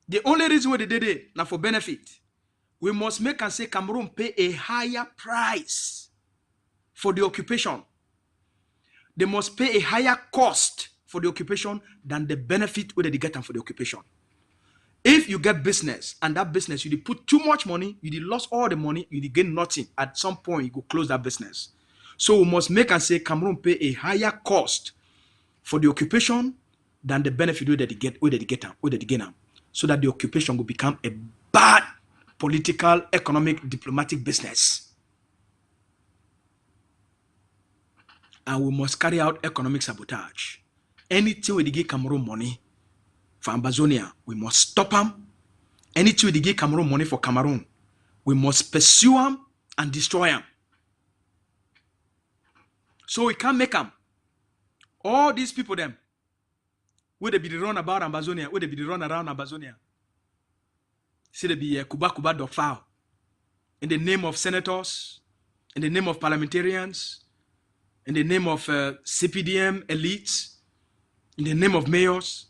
The only reason why they did it now for benefit. We must make and say Cameroon pay a higher price for the occupation. They must pay a higher cost for the occupation than the benefit where they get them for the occupation. If you get business and that business you put too much money, you lost all the money, you gain nothing. At some point you go close that business. So we must make and say Cameroon pay a higher cost for the occupation than the benefit where they get them, so that the occupation will become a bad political, economic, diplomatic business. And we must carry out economic sabotage. Anything where they give Cameroon money for Ambazonia, we must stop them. Anything where they give Cameroon money for Cameroon, we must pursue them and destroy them. So we can't make them. All these people them, where they be run about Ambazonia, where they be run around Ambazonia. See they be Kuba dog fowl. In the name of senators, in the name of parliamentarians, in the name of CPDM elites, in the name of mayors,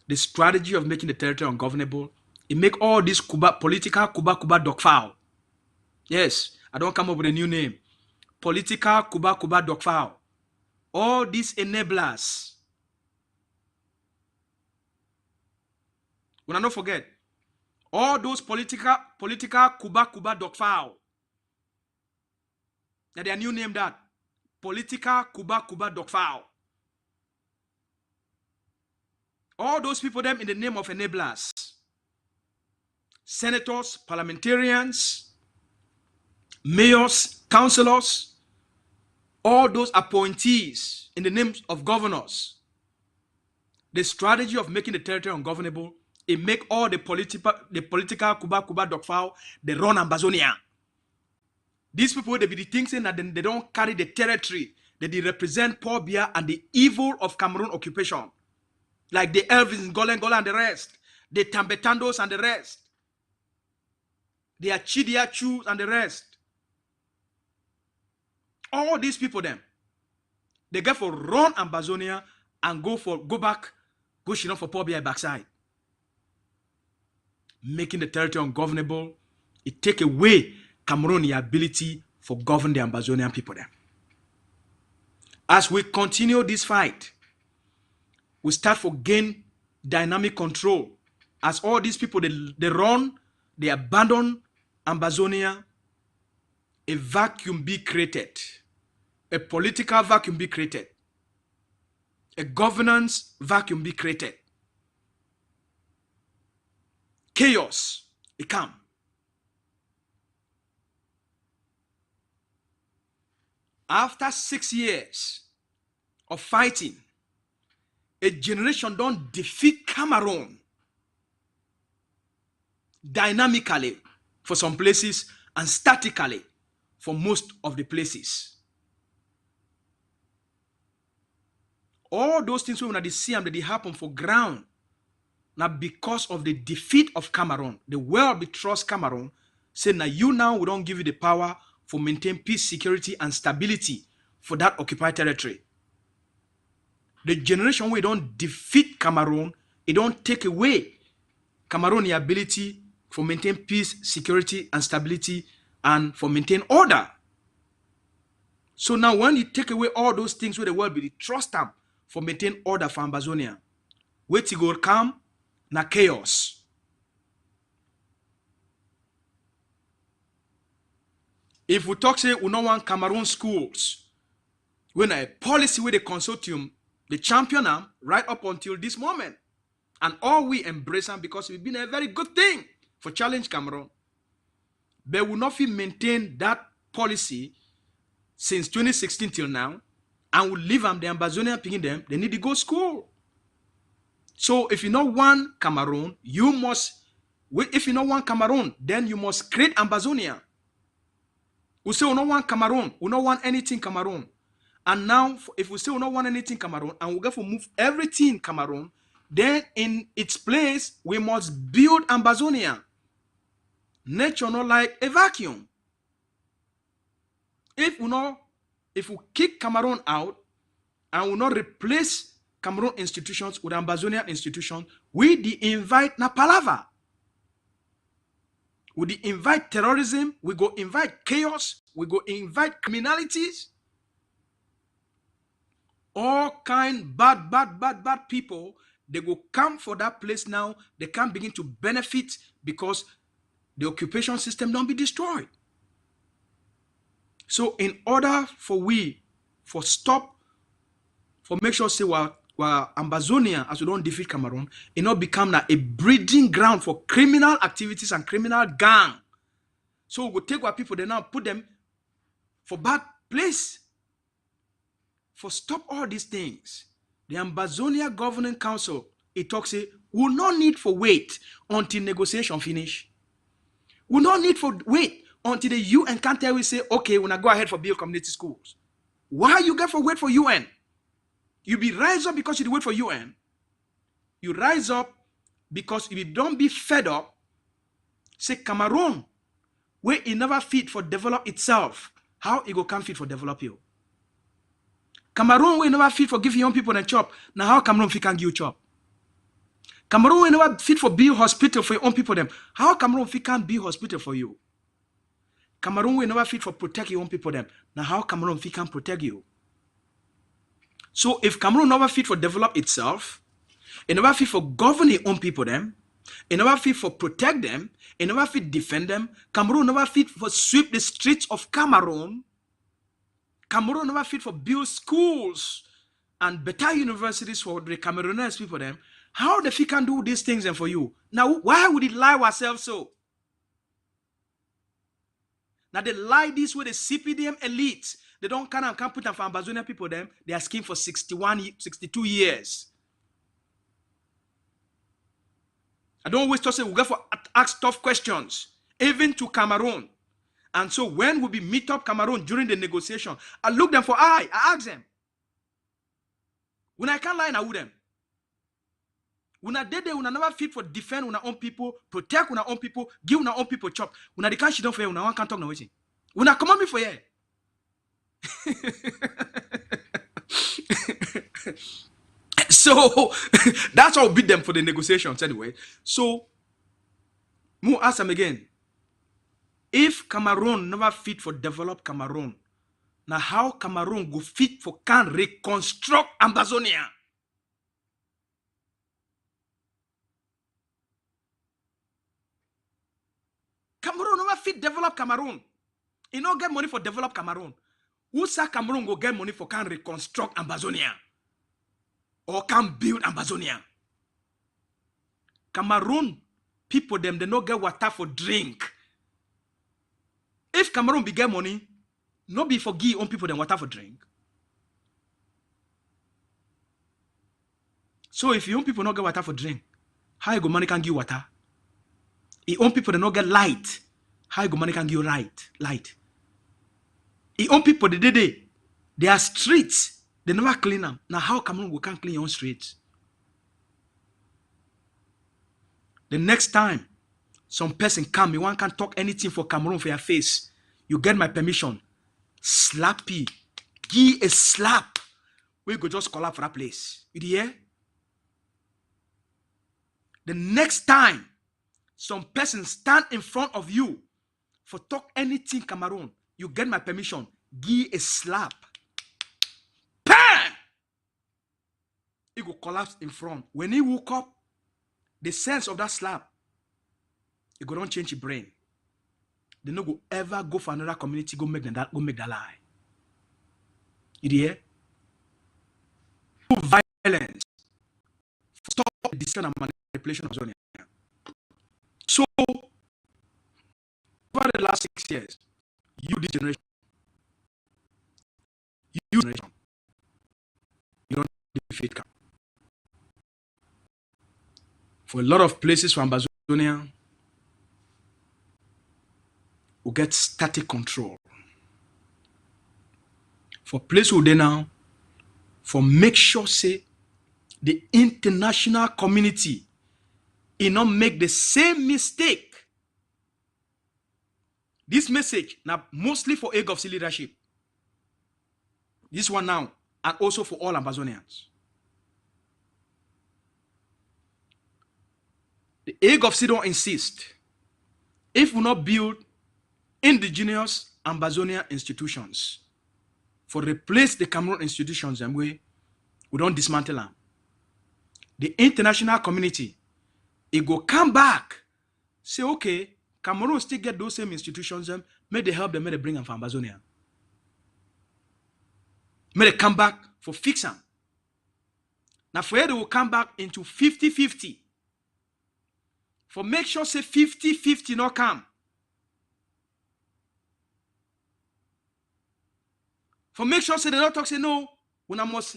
the strategy of making the territory ungovernable, it make all this political Kuba dog fowl. Yes, I don't come up with a new name. Political Kuba dog fowl. All these enablers. When I don't forget, all those political Kuba dog fowl. Now their new name that. Political Kuba dog fowl. All those people them in the name of enablers. Senators, parliamentarians, mayors, councillors, all those appointees in the names of governors. The strategy of making the territory ungovernable, it make all the political Kuba dog fowl, they run Ambazonia. These people, they be the things saying that they don't carry the territory, that they represent poor beer and the evil of Cameroon occupation. Like the Elvis in Golengola and the rest, the Tambetandos and the rest, the Achidia Chus and the rest. All these people them, they get for run Ambazonia and go back, go shit for poor beer backside. Making the territory ungovernable, it take away Cameroon's ability for govern the Ambazonian people there. As we continue this fight, we start for gain dynamic control. As all these people, they run, they abandon Ambazonia, a vacuum be created. A political vacuum be created. A governance vacuum be created. Chaos, it come. After 6 years of fighting, a generation don't defeat Cameroon dynamically for some places and statically for most of the places. All those things we want to see that they happen for ground. Now because of the defeat of Cameroon, the world betrust Cameroon, say now we don't give you the power for maintain peace, security, and stability for that occupied territory. The generation where don't defeat Cameroon, it don't take away Cameroon's ability for maintain peace, security, and stability, and for maintain order. So now when you take away all those things where the world be trust them for maintain order for Ambazonia, where to go come na chaos. If we talk say we don't want Cameroon schools, when a policy with the consortium, the champion them right up until this moment. And all we embrace them because it's been a very good thing for challenge Cameroon. But we not maintain that policy since 2016 till now, and we leave them, the Ambazonian picking them, they need to go to school. So if you don't want Cameroon, you must, if you don't want Cameroon, then you must create Ambazonia. We say we don't want Cameroon, we don't want anything Cameroon. And now, if we say we don't want anything Cameroon, and we go for move everything Cameroon, then in its place, we must build Ambazonia. Nature not like a vacuum. If we kick Cameroon out, and we not replace Cameroon institutions with Ambazonian institutions, we invite na palava. We invite terrorism, we go invite chaos, we go invite criminalities. All kind bad people, they go come for that place now. They can begin to benefit because the occupation system don't be destroyed. So in order for make sure say well Ambazonia, as we don't defeat Cameroon, it not become a breeding ground for criminal activities and criminal gang. So we take our people, they now put them for bad place. For stop all these things, the Ambazonia Governing Council, it talks say, will not need for wait until negotiation finish. Will not need for wait until the UN can't tell we say, okay, when I go ahead for build community schools. Why you get for wait for UN? You be rise up because you wait for UN. You rise up because if you don't be fed up, say Cameroon, where it never fit for develop itself, how it go come fit for develop you? Cameroon will never fit for give young people a chop. Now how Cameroon fit can give you chop? Cameroon will never fit for build hospital for your own people them. How Cameroon fit can't build hospital for you? Cameroon will never fit for protect your own people them. Now how Cameroon fit can protect you? So if Cameroon never fit for develop itself, it never fit for govern its own people them, it never fit for protect them, it never fit defend them, Cameroon never fit for sweep the streets of Cameroon, Cameroon never fit for build schools and better universities for the Cameroonese people them, how the fit can do these things and for you? Now why would it lie ourselves so? Now they lie this with the CPDM elite. They don't can't put them for Ambazonia people them. They are scheme for 62 years. I don't always say we go for ask tough questions, even to Cameroon. And so when we meet up Cameroon during the negotiation, I look them for eye. I ask them. When I can't lie, I would them. When I did, when I never fit for defend our own people, protect our own people, give our own people chop. When I can't shit down for you, when I can't talk no way. When I come on me for you. So that's how we beat them for the negotiations anyway. So we'll ask them again. If Cameroon never fit for develop Cameroon, now how Cameroon go fit for can reconstruct Ambazonia? Cameroon never fit develop Cameroon. You don't get money for develop Cameroon. Who say Cameroon go get money for can reconstruct Ambazonia? Or can build Ambazonia? Cameroon people them they no get water for drink. If Cameroon be get money, no be for give on people them water for drink. So if your own people no get water for drink, how you go money can give water? Your own people they no get light, how you go money can give light? Your own people they are streets. They never clean them. Now how Cameroon we can't clean your own streets? The next time some person come, you one can talk anything for Cameroon for your face, you get my permission. Slappy. Give a slap. We go just call up for that place. You hear? The next time some person stand in front of you for talk anything Cameroon, you get my permission. Give a slap. He go collapse in front. When he woke up, the sense of that slap, he go don't change his brain. They no go ever go for another community, go make that lie. You hear? Violence. Stop the decision and manipulation of Zonia. So, over the last 6 years, this generation, you don't defeat camp. For a lot of places for Ambazonia, we get static control. For places where they now, for make sure say the international community not make the same mistake. This message now mostly for AGovC leadership. This one now, and also for all Ambazonians. The AGovC don't insist. If we not build indigenous Ambazonia institutions for replace the Cameroon institutions and we don't dismantle them. The international community, it go come back, say, okay, Cameroon still get those same institutions, may they help them, may they bring them for Ambazonia. May they come back for fix them. Now for they will come back into 50-50. For make sure say 50-50 not come. For make sure say they don't talk say no, when I must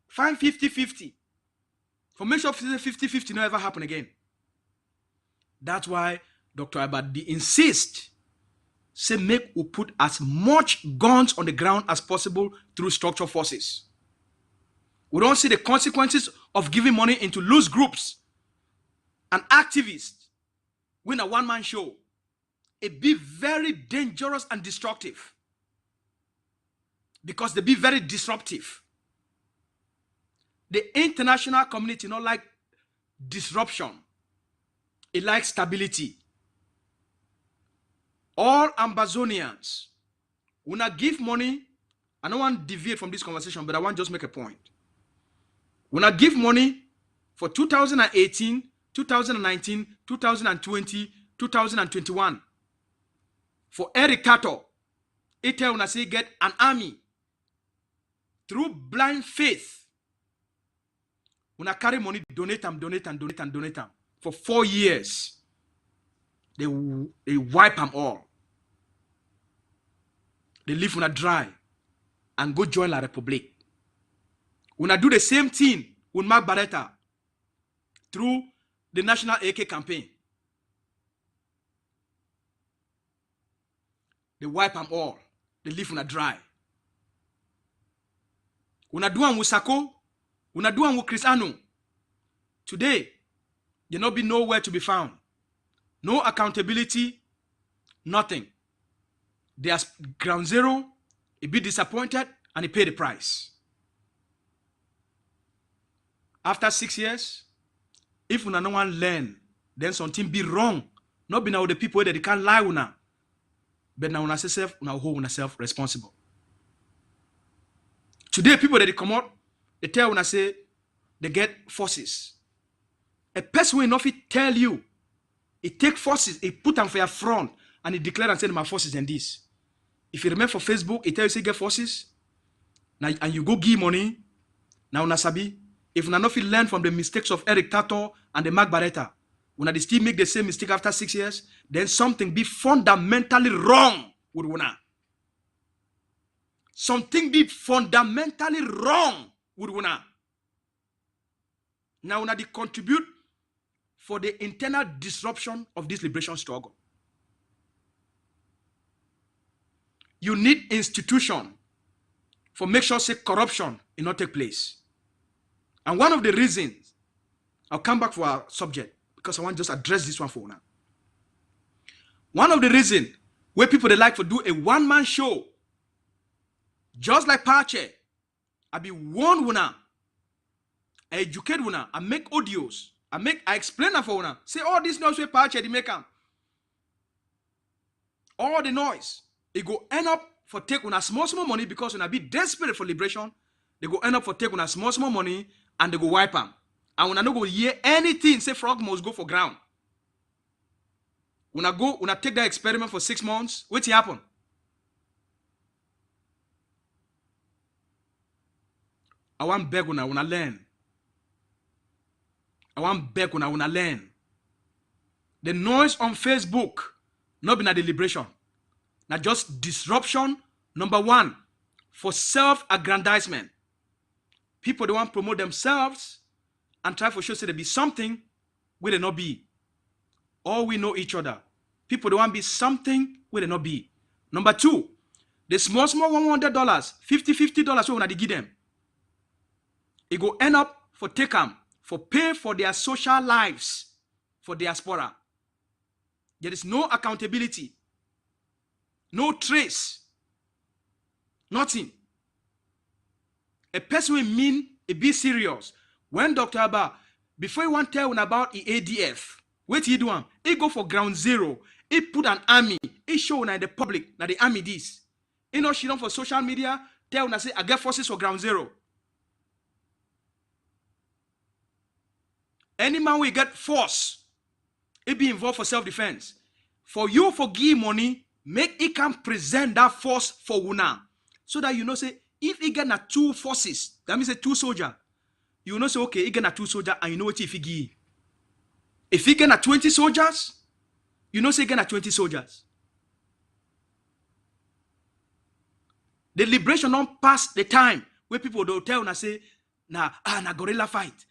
find 50-50. For make sure 50-50 not ever happen again. That's why Dr. Abadi insist, say make we put as much guns on the ground as possible through structural forces. We don't see the consequences of giving money into loose groups and activists when a one-man show. It be very dangerous and destructive because they be very disruptive. The international community not like disruption. It likes stability. All Ambazonians, when I give money, I don't want to deviate from this conversation, but I want to just make a point. When I give money for 2018, 2019, 2020, 2021, for Eric Tato, it when I say get an army through blind faith. When I carry money, donate them for 4 years. They wipe them all. They leave when I dry and go join La Republique. When I do the same thing with Mark Barretta through the National AK campaign, they wipe them all. They leave when I dry. When I do them with Sako, when I do them with Chris Anu, today, there not be nowhere to be found. No accountability, nothing. They are ground zero, he be disappointed, and he pay the price. After 6 years, if una no one learn, then something be wrong. Not be now the people that they can't lie una. But now una self, una hold una self responsible. Today, people that they come out, they tell una say they get forces. A person will not tell you. He take forces, he put them for your front, and he declare and say my forces and this. If you remember for Facebook, he tell you say get forces, now and you go give money. Now Nasabi, if una not learn from the mistakes of Eric Tato and the Mark Barretta, when they still make the same mistake after 6 years, then something be fundamentally wrong with una. Something be fundamentally wrong with una. Now una they contribute for the internal disruption of this liberation struggle. You need institution for make sure say corruption will not take place. And one of the reasons, I'll come back for our subject because I want to just address this one for now. One of the reasons where people they like to do a one-man show, just like Pache, I be one winner, I educate winner, I make audios, I explain them for winner. Say all this noise where Pache they make them. All the noise. It go end up for take on a small money because when I be desperate for liberation, they go end up for take on a small money and they go wipe them. And when I no go hear anything, say frog must go for ground. When I take that experiment for 6 months, what happen? I want beg when I learn. I want beg when I learn. The noise on Facebook, not be na the liberation. Now just disruption, number one, for self-aggrandizement. People they want to promote themselves and try for sure say there be something where they not be. All we know each other. People they want to be something where they not be. Number two, the small $100, $50 when they give them. It go end up for take them, for pay for their social lives, for diaspora. There is no accountability. No trace. Nothing. A person will mean it be serious. When Dr. Abba, before you want to tell about the ADF, what he do? He go for ground zero. He put an army. He show in the public that the army this. You know, she done for social media, tell una say I get forces for ground zero. Any man will get force. He be involved for self-defense. For you for give money, make it can present that force for una. So that you know say, if he get na 2 forces, that means a 2 soldier, you know say, okay, he get na 2 soldier and you know what if he give. If he get na 20 soldiers, you know say he get na 20 soldiers. The liberation don't pass the time where people don't tell and say, na gorilla fight.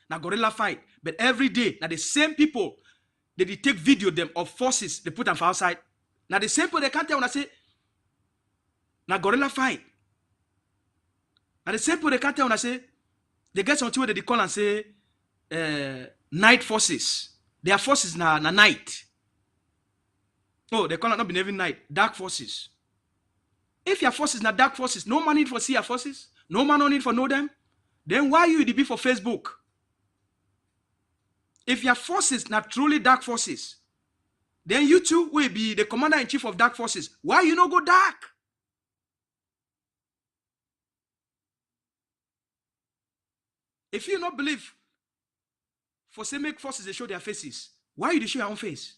But every day, now the same people, they take video them of forces, they put them for outside. Now the same people they can't tell and say, na gorilla fight. Now the same people they can't tell and say, they get something where they call and say, night forces. Their forces na night. Oh, they call it not be every night. Dark forces. If your forces na dark forces, no man need for see your forces. No man no need for know them. Then why you be for Facebook? If your forces not truly dark forces, then you too will be the commander-in-chief of dark forces. Why you not go dark? If you not believe for say make forces they show their faces, why you show your own face?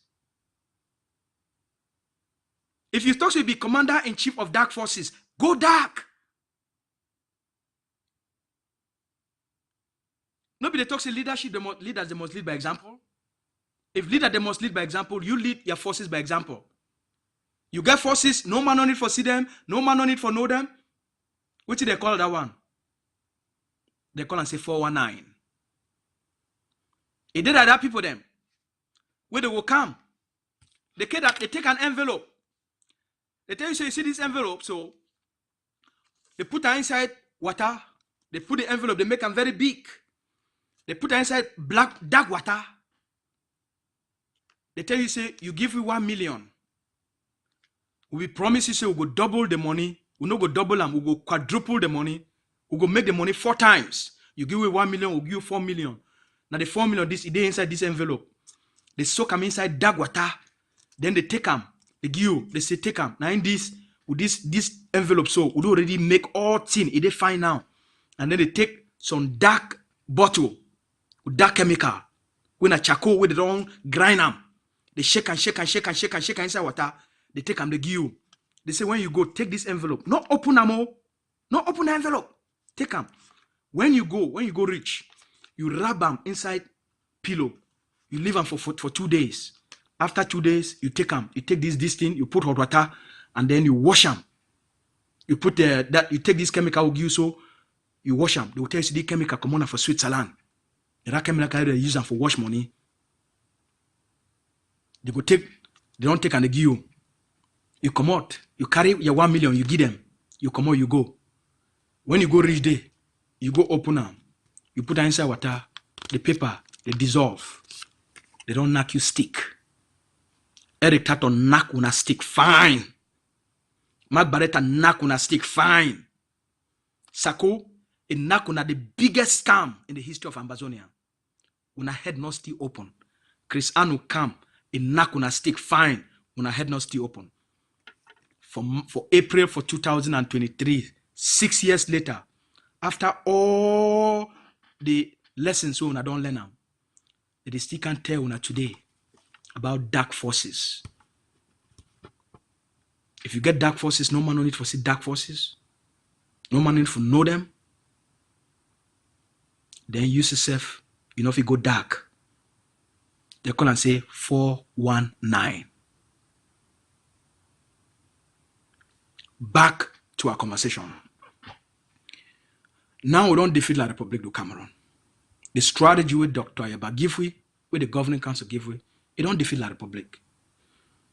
If you talk to be commander-in-chief of dark forces, go dark. Nobody talks in leadership, leaders they must lead by example. If leader they must lead by example, you lead your forces by example. You get forces, no man no need for see them, no man no need for know them. What do they call that one? They call and say 419. It did that people them. Where they will come. They take an envelope. They tell you, so you see this envelope, so they put it inside water. They put the envelope, they make them very big. They put it inside dark water. They tell you, say, you give me 1 million. We promise you, say, we'll go double the money. We'll not go double them, we'll go quadruple the money. We'll go make the money 4 times. You give me 1 million, we'll give you 4 million. Now the 4 million, this is inside this envelope. They soak them inside dark water. Then they take them. They give you, they say, take them. Now in this, with this envelope, so we already make all things. It they fine now. And then they take some dark bottle with dark chemical. When a charcoal, with they don't grind them. They shake and shake and shake and shake and shake inside water. They take them, they give you. They say, when you go, take this envelope. Not open them all. Not open the envelope. Take them. When you go reach, you wrap them inside pillow. You leave them for 2 days. After 2 days, you take them. You take this thing, you put hot water, and then you wash them. You put you take this chemical will give you, so you wash them. They will tell you the chemical come on for Switzerland. That chemical they use them for wash money. They don't take and they give you. You come out, you carry your 1 million, you give them. You come out, you go. When you go reach there, you go open them. You put them inside water, the paper, they dissolve. They don't knock you stick. Eric Tato knock una stick fine. Mark Barretta knock una stick fine. Sako, a knock una the biggest scam in the history of Ambazonia. Una head not still open. Chris Anu come, a knock una stick fine. Una head not still open. For April for 2023, 6 years later, after all the lessons so una don't learn them, they still can't tell una today about dark forces. If you get dark forces, no man no need for see dark forces. No man need for know them. Then use yourself, you know, if you go dark, they call and say 419. Back to our conversation. Now we don't defeat La République du Cameroon. The strategy with Dr. Ayaba give we, with the governing council give we, it don't defeat La République.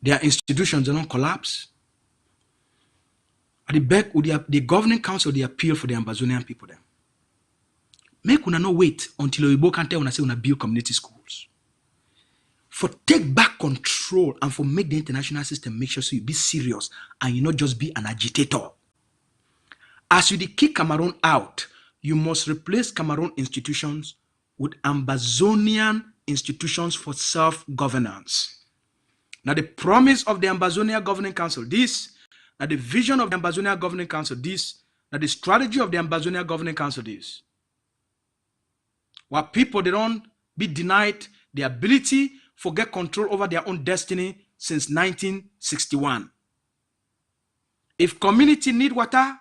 Their institutions, they don't collapse. At the back, the governing council, they appeal for the Ambazonian people then. Make una no wait until Oyibo can tell una say una build community schools. For take back control and for make the international system make sure so you be serious and you not just be an agitator. As you kick Cameroon out, you must replace Cameroon institutions with Ambazonian institutions for self-governance. Now the promise of the Ambazonia Governing Council, this, now the vision of the Ambazonia Governing Council, this, now the strategy of the Ambazonia Governing Council, this. While people, they don't be denied the ability to get control over their own destiny since 1961. If community need water,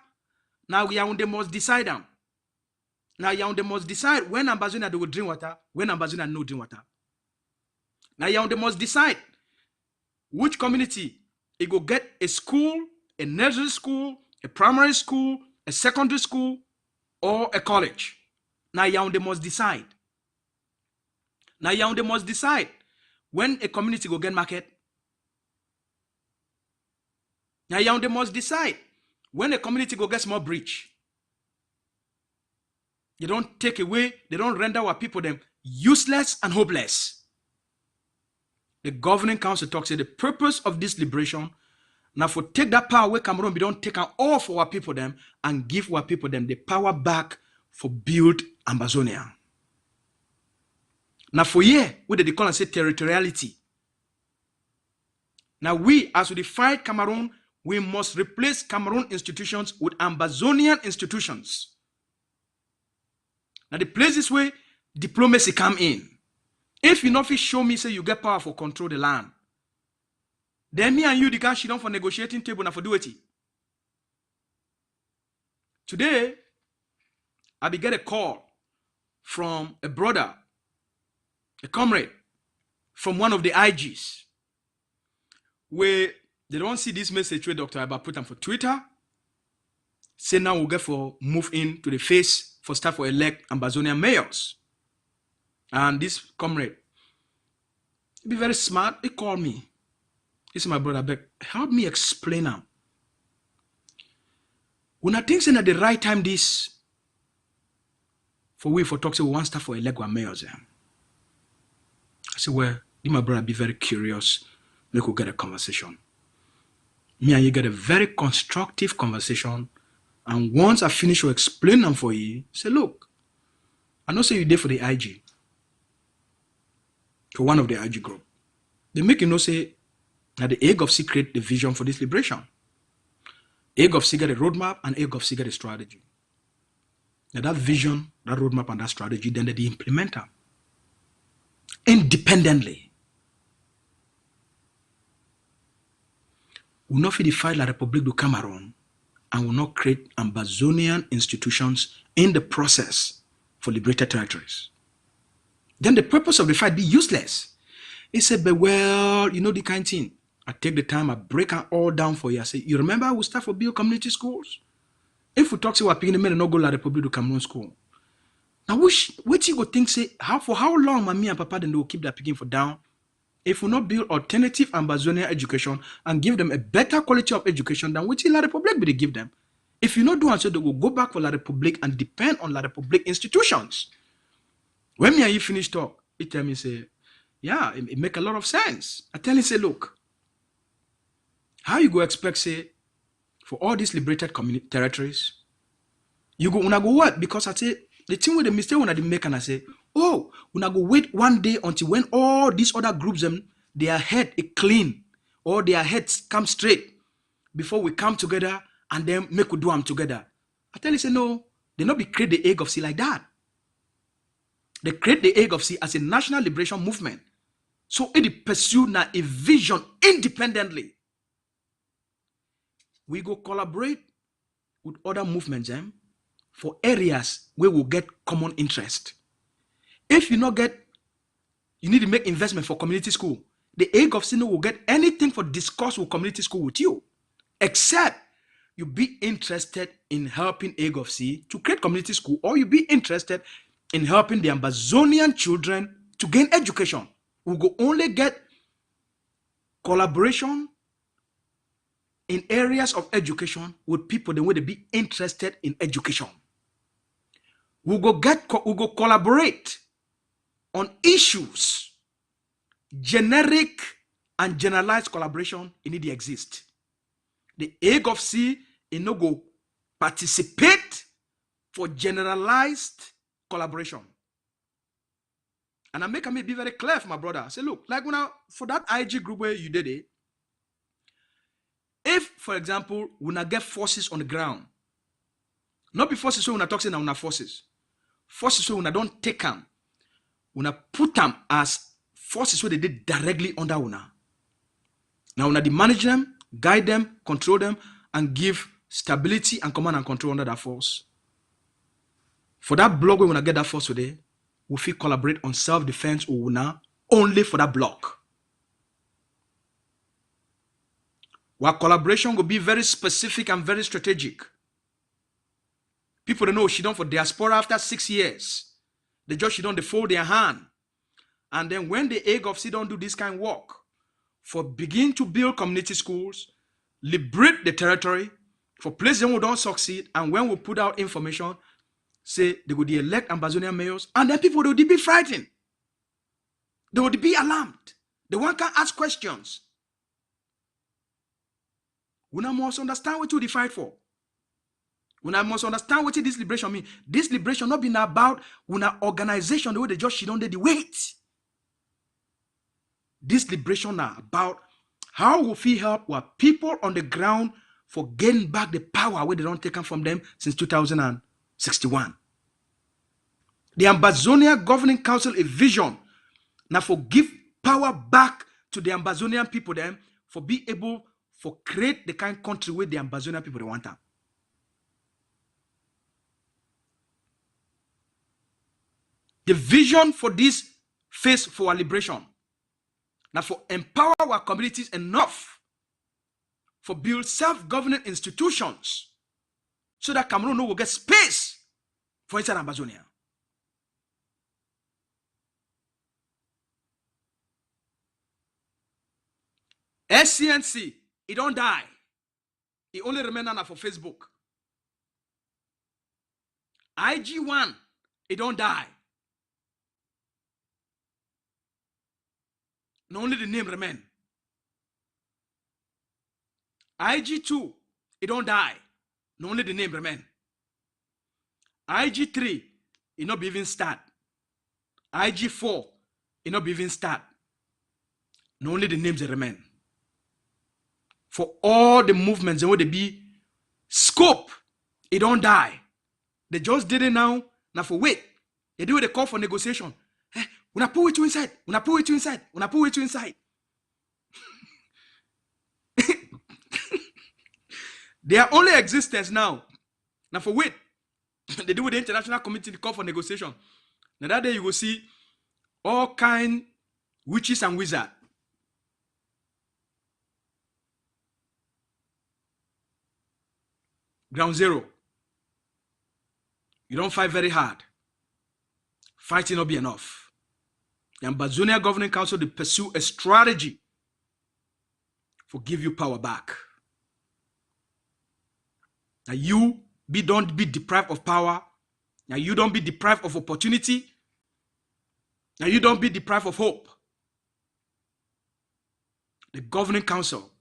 now we are on the must decide them. Now you are on the must decide when Ambazonia they will drink water, when Ambazonia no drink water. Now you are on the must decide which community it go get a school, a nursery school, a primary school, a secondary school, or a college. Now you are on the must decide. Now you are on the must decide when a community go get market. Now you are on the must decide when a community go get small bridge. They don't take away, they don't render our people them useless and hopeless. The governing council talks about the purpose of this liberation. Now for take that power away Cameroon, we don't take all for our people them and give our people them the power back for build Ambazonia. Now for year, what they call and say territoriality. Now we, as we fight Cameroon, we must replace Cameroon institutions with Ambazonian institutions. Now the places where diplomacy come in. If you not show me say you get power for control the land, then me and you the can sit down for negotiating table now for do it. Today, I be get a call from a brother, a comrade, from one of the IGs, where they don't see this message where Dr. Iba put them for Twitter. Say now we'll get for move in to the face for start for elect Ambazonian mayors. And this comrade, he be very smart. He called me. He said, my brother, Beck, help me explain now. When I think at the right time this for we for talk say we want start for elect one mayors. I said, well, my brother be very curious. We could get a conversation. Me and you get a very constructive conversation. And once I finish to explain them for you, say, look, I know say you there for the IG. For one of the IG group. They make you know say that the AGovC create the vision for this liberation. AGovC get a roadmap and AGovC get a strategy. Now that vision, that roadmap and that strategy, then they implement them. Independently. We will not fit the fight La République du Cameroon and will not create Ambazonian institutions in the process for liberated territories. Then the purpose of the fight be useless. He said, but well, you know the kind of thing. I take the time, I break it all down for you. I say, you remember we start for build community schools? If we talk to our people, they not go La République du Cameroon school. Now, what you go think, say, for how long mommy and papa then they will keep that picking for down? If we not build alternative Ambazonian education and give them a better quality of education than what La République they give them. If you not do and so they will go back for La République and depend on La République institutions. When me and you finish talk, he tell me, say, yeah, it make a lot of sense. I tell him, say, look, how you go expect, say, for all these liberated territories, you go, una go what? Because I say, the thing with the mistake when I didn't make and I say, oh, una go wait one day until when all these other groups, their head is clean, or their heads come straight, before we come together and then make we do them together. I tell you, say, no, they not be create the AGovC like that. They create the AGovC as a national liberation movement. So it pursue now a vision independently. We go collaborate with other movements for areas where we'll get common interest. If you not get, you need to make investment for community school. The AGovC will get anything for discuss with community school with you, except you be interested in helping AGovC to create community school, or you be interested in helping the Ambazonian children to gain education. We will only get collaboration in areas of education with people that would be interested in education. We go collaborate on issues. Generic and generalized collaboration need to exist. The AGovC no go participate for generalized collaboration. And I make me be very clear for my brother. I say, look, like when for that IG group where you did it, if, for example, we not get forces on the ground, not be forces so we not talk saying now forces. Forces so we not don't take them. We not put them as forces where they did directly under una. Now we not manage them, guide them, control them, and give stability and command and control under that force. For that block where we not get that force today, we feel collaborate on self-defense or una only for that block. While collaboration will be very specific and very strategic. People don't know she done for diaspora after 6 years. They just she done they fold their hand. And then when the AGovC don't do this kind of work, for begin to build community schools, liberate the territory, for places who don't succeed, and when we put out information, say they would elect Ambazonian mayors, and then people would be frightened. They would be alarmed. The one can ask questions. We must understand what you fight for. We must understand what this liberation means. This liberation not been about an organization the way they just she don't do the weight. this liberation are about how will we help our people on the ground for getting back the power where they don't take from them since 2061. The Ambazonia Governing Council a vision now for give power back to the Ambazonian people them for be able for create the kind of country where the Ambazonian people they want them. The vision for this phase for our liberation now for empower our communities enough for build self-governing institutions so that Cameroon will get space for inside Ambazonia. SCNC, it don't die. It only remain now for Facebook. IG1, it don't die. No, only the name remain. IG2, it don't die. No, only the name remain. IG3, it not be even start. IG4, it not be even start. No, only the names remain. For all the movements and what they be scope, it don't die. They just did it now. Now for wait, they do what they call for negotiation. Eh, when I pull it to inside, when I pull it to inside, when I pull it to inside. Their only existence now. Now for wait, they do with the international community call for negotiation. Now that day you will see all kind witches and wizards. Ground zero. You don't fight very hard. Fighting not be enough. The Ambazonia Governing Council to pursue a strategy for give you power back. Now you don't be deprived of power. Now you don't be deprived of opportunity. Now you don't be deprived of hope. The Governing Council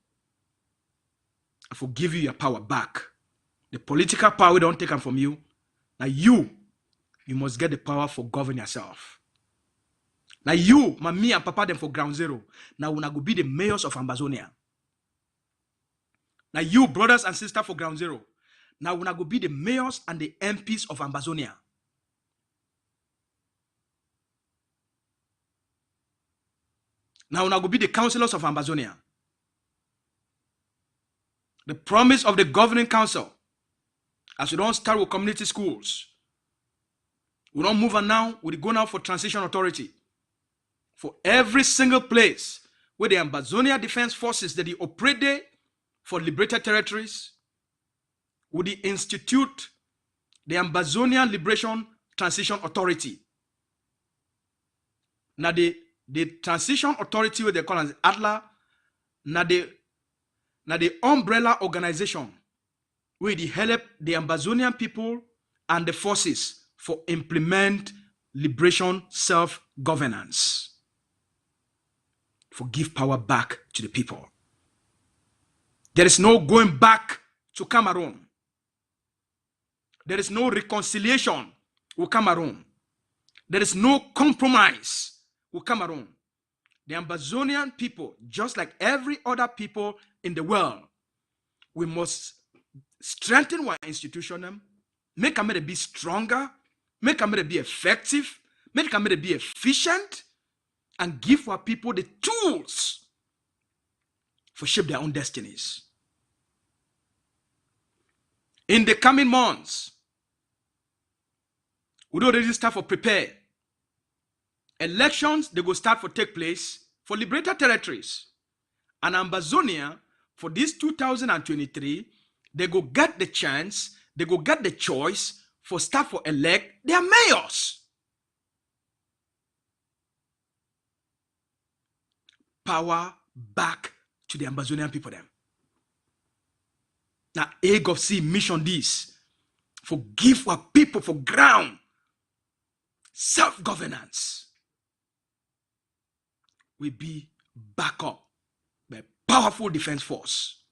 will give you your power back. The political power don't take them from you. Now you must get the power for govern yourself. Now you, me and papa them for ground zero. Now we go be the mayors of Ambazonia. Now you, brothers and sisters for ground zero. Now we go be the mayors and the MPs of Ambazonia. Now we go be the councillors of Ambazonia. The promise of the Governing Council, as we don't start with community schools, we don't move on now, we go now for transition authority. For every single place where the Ambazonia Defense Forces that they operate there for liberated territories, would they institute the Ambazonia Liberation Transition Authority. Now the transition authority, what they call as ADLA, now the umbrella organization where they help the Ambazonian people and the forces for implement liberation self-governance. For give power back to the people. There is no going back to Cameroon. There is no reconciliation with Cameroon. There is no compromise with Cameroon. The Ambazonian people, just like every other people in the world, we must strengthen our institution, make them be stronger, make them be effective, make them be efficient, and give our people the tools for shape their own destinies. In the coming months, we already start for prepare. Elections, they will start for take place for liberated territories. And Ambazonia, for this 2023, they go get the chance, they go get the choice for start for elect their mayors. Power back to the Ambazonian people them. Now AGovC mission this for give our people for ground self-governance. We be back up by powerful defense force.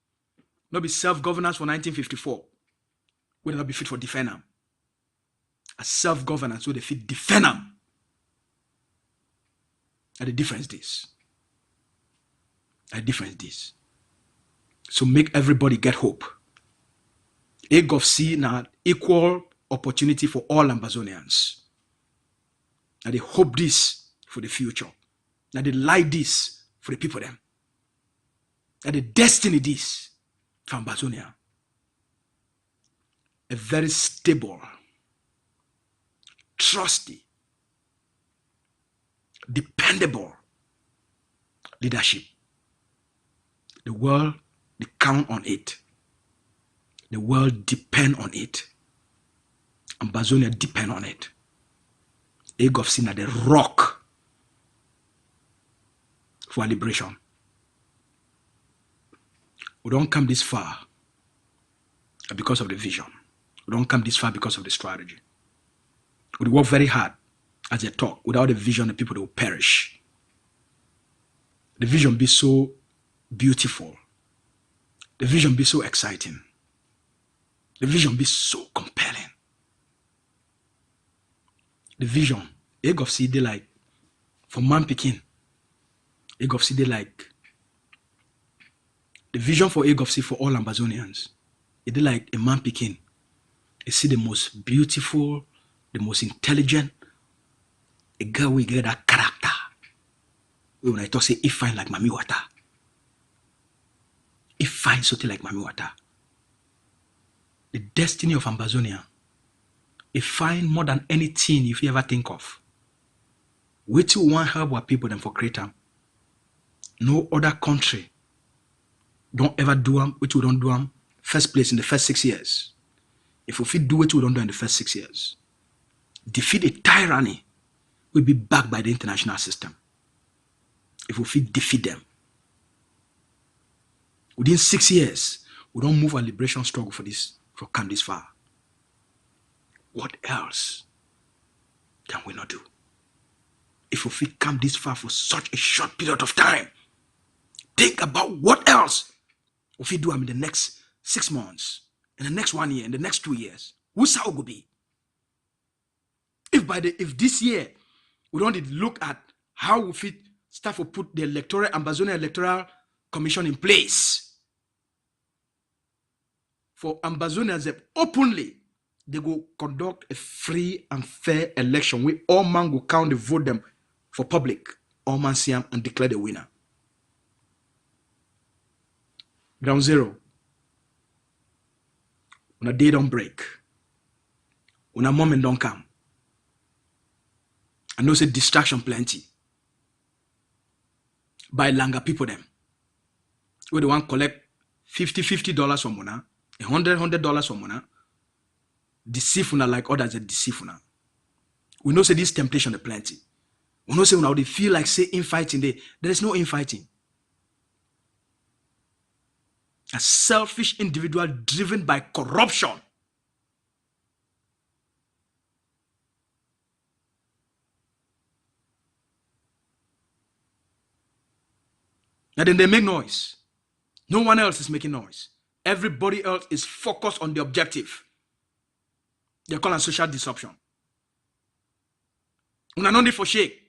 Not be self-governance for 1954. We not be fit for defend them. A self-governance where they fit defend them. And the difference is A difference this. So make everybody get hope. AGovC now equal opportunity for all Ambazonians. Now they hope this for the future. Now they like this for the people them. Now the destiny this for Ambazonia. A very stable, trusty, dependable leadership. The world, they count on it. The world depend on it. Ambazonia depend on it. AGovC na the rock for liberation. We don't come this far because of the vision. We don't come this far because of the strategy. We work very hard as they talk. Without the vision, the people will perish. The vision be so beautiful. The vision be so exciting. The vision be so compelling. The vision, AGovC they like for man picking. AGovC they like the vision for AGovC for all Ambazonians. It like a man picking. You see the most beautiful, the most intelligent, a girl will get that character. When I talk say if fine like Mami Wata. If fine something like Mami Wata. The destiny of Ambazonia. If fine more than anything if you ever think of. We too want help our people them for creator. No other country don't ever do them, which we don't do them first place in the first 6 years. If we do what we don't do in the first 6 years, defeat a tyranny will be backed by the international system. If we defeat them, within 6 years, we don't move our liberation struggle for come this far. What else can we not do? If we come this far for such a short period of time, think about what else if we do in the next 6 months, in the next 1 year, in the next 2 years. Who's how it will be? If this year we don't look at how we fit start to put the Ambazonia Electoral Commission in place for Ambazonians openly, they go conduct a free and fair election where all man will count the vote them for public, all man see them and declare the winner. Ground zero. When a day don't break, when a moment don't come, I know say distraction plenty. By longer people them. Where they want collect $50 from una, $100 from una, deceive una like others that deceive una. We know say this temptation is plenty. We know say una they feel like say infighting there is no infighting. A selfish individual driven by corruption. And then they make noise. No one else is making noise. Everybody else is focused on the objective. They call it social disruption. Una no need for shake.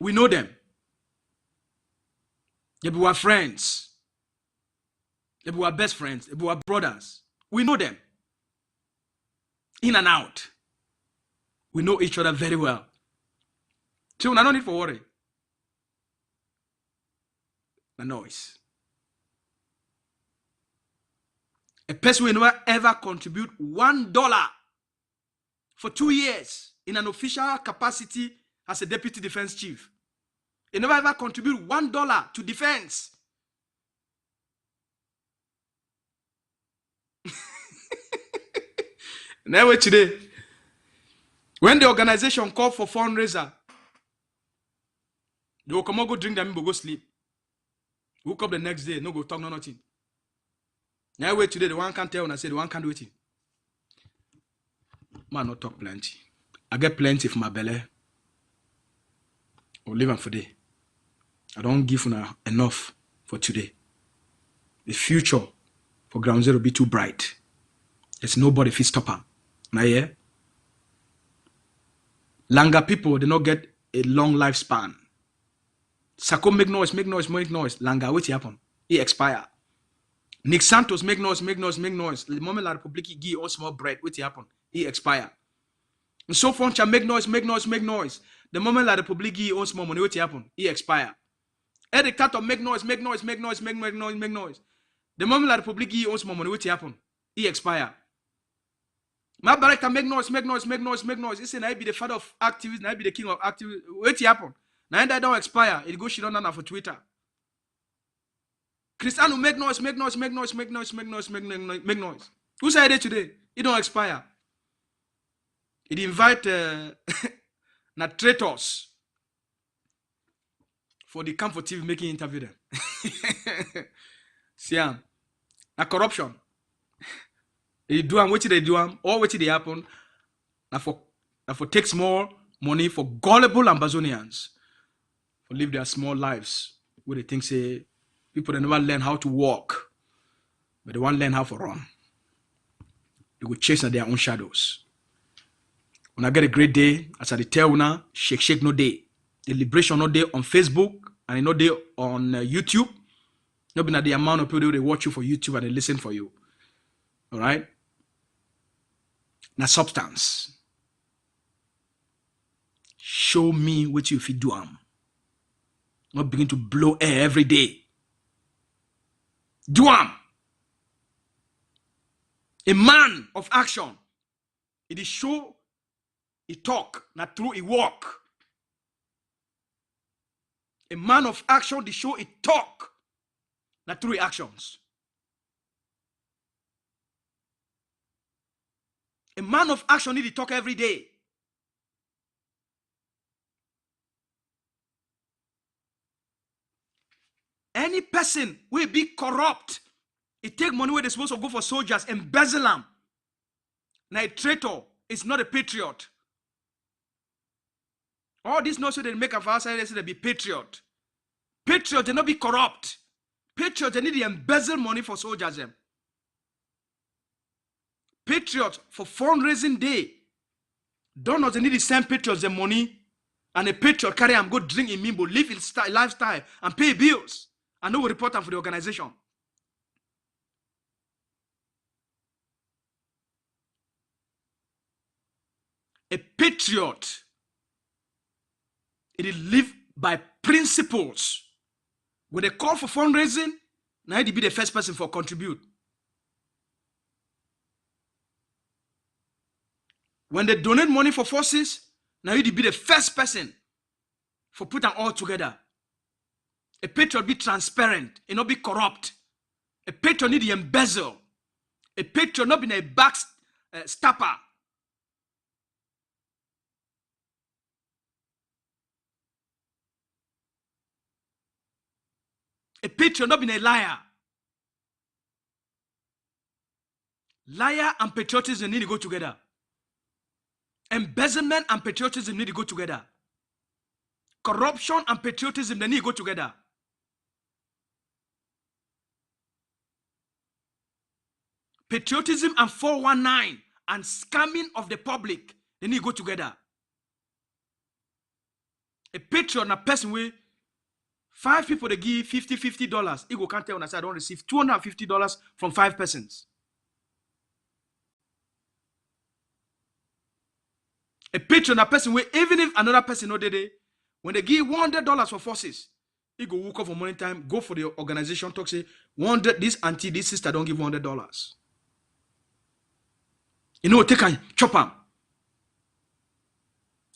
We know them. They be our friends. They be our best friends. They be our brothers. We know them. In and out. We know each other very well. So I don't need for worry. The noise. A person will never ever contribute $1 for 2 years in an official capacity as a deputy defense chief. He never ever contribute $1 to defense. Now today, when the organization called for fundraiser, they will come out, go drink them, go sleep. Woke up the next day, no go talk, no nothing. Now wait today, the one can't tell, and I say the one can't do it. Man, not talk plenty. I get plenty for my belly. Or live on for day. I don't give enough for today. The future for Ground Zero will be too bright. There's nobody fit stop her. Now yeah? Longer people, they not get a long lifespan. Sako make noise. Langa, what happen? He expire. Nick Santos make noise. The moment La Republique give all small bread, what happen? He expire. And so Foncha make noise. The moment La Republique give all small money, what happen? He expire. Eric Tato make noise. The moment La Republique give all small money, what happen? He expire. My director make noise. He say, I be the father of activists, I be the king of activists. What happen? Now that don't expire, it go shit on for Twitter. Cristiano make noise. Who said it today? It don't expire. It invite na traitors for the camp for TV making interview them. See, na corruption. They do what they do, or what they happen. Na for take more money for gullible Ambazonians for live their small lives where they think say people that never learn how to walk, but they want to learn how to run. They will chase their own shadows. When I get a great day, as I tell you, shake no day. The liberation no day on Facebook and no day on YouTube. Not be the amount of people they watch you for YouTube and they listen for you. All right. Now substance. Show me what you fit do. Not begin to blow air every day. Do am. A man of action. It is show, he talk, not through he walk. A man of action, the show he talk, not through actions. A man of action need to talk every day. Any person will be corrupt. It take money where they're supposed to go for soldiers, embezzle them. Now a traitor is not a patriot. All this notion they make of outside, they say they be patriot. Patriot, they not be corrupt. Patriot, they need to embezzle money for soldiers. Them. Patriot, for fundraising day, don't know they need to send patriots the money, and a patriot carry them, go drink in Mimbo, live his lifestyle, and pay bills. And no report them for the organization. A patriot, it live by principles. When they call for fundraising, now he be the first person for contribute. When they donate money for forces, now he be the first person for put them all together. A patriot be transparent, it not be corrupt. A patriot need to embezzle. A patriot not be a back stopper. A patriot not be a liar. Liar and patriotism need to go together. Embezzlement and patriotism need to go together. Corruption and patriotism, they need to go together. Patriotism and 419 and scamming of the public, they need to go together. A patriot and a person with 5 people they give $50. Ego can't tell us I don't receive $250 from 5 persons. A patriot and a person with even if another person know they when they give $100 for forces, he go walk off for morning time, go for the organization, talk say 100 this auntie, this sister don't give $100. You know, take and chop them.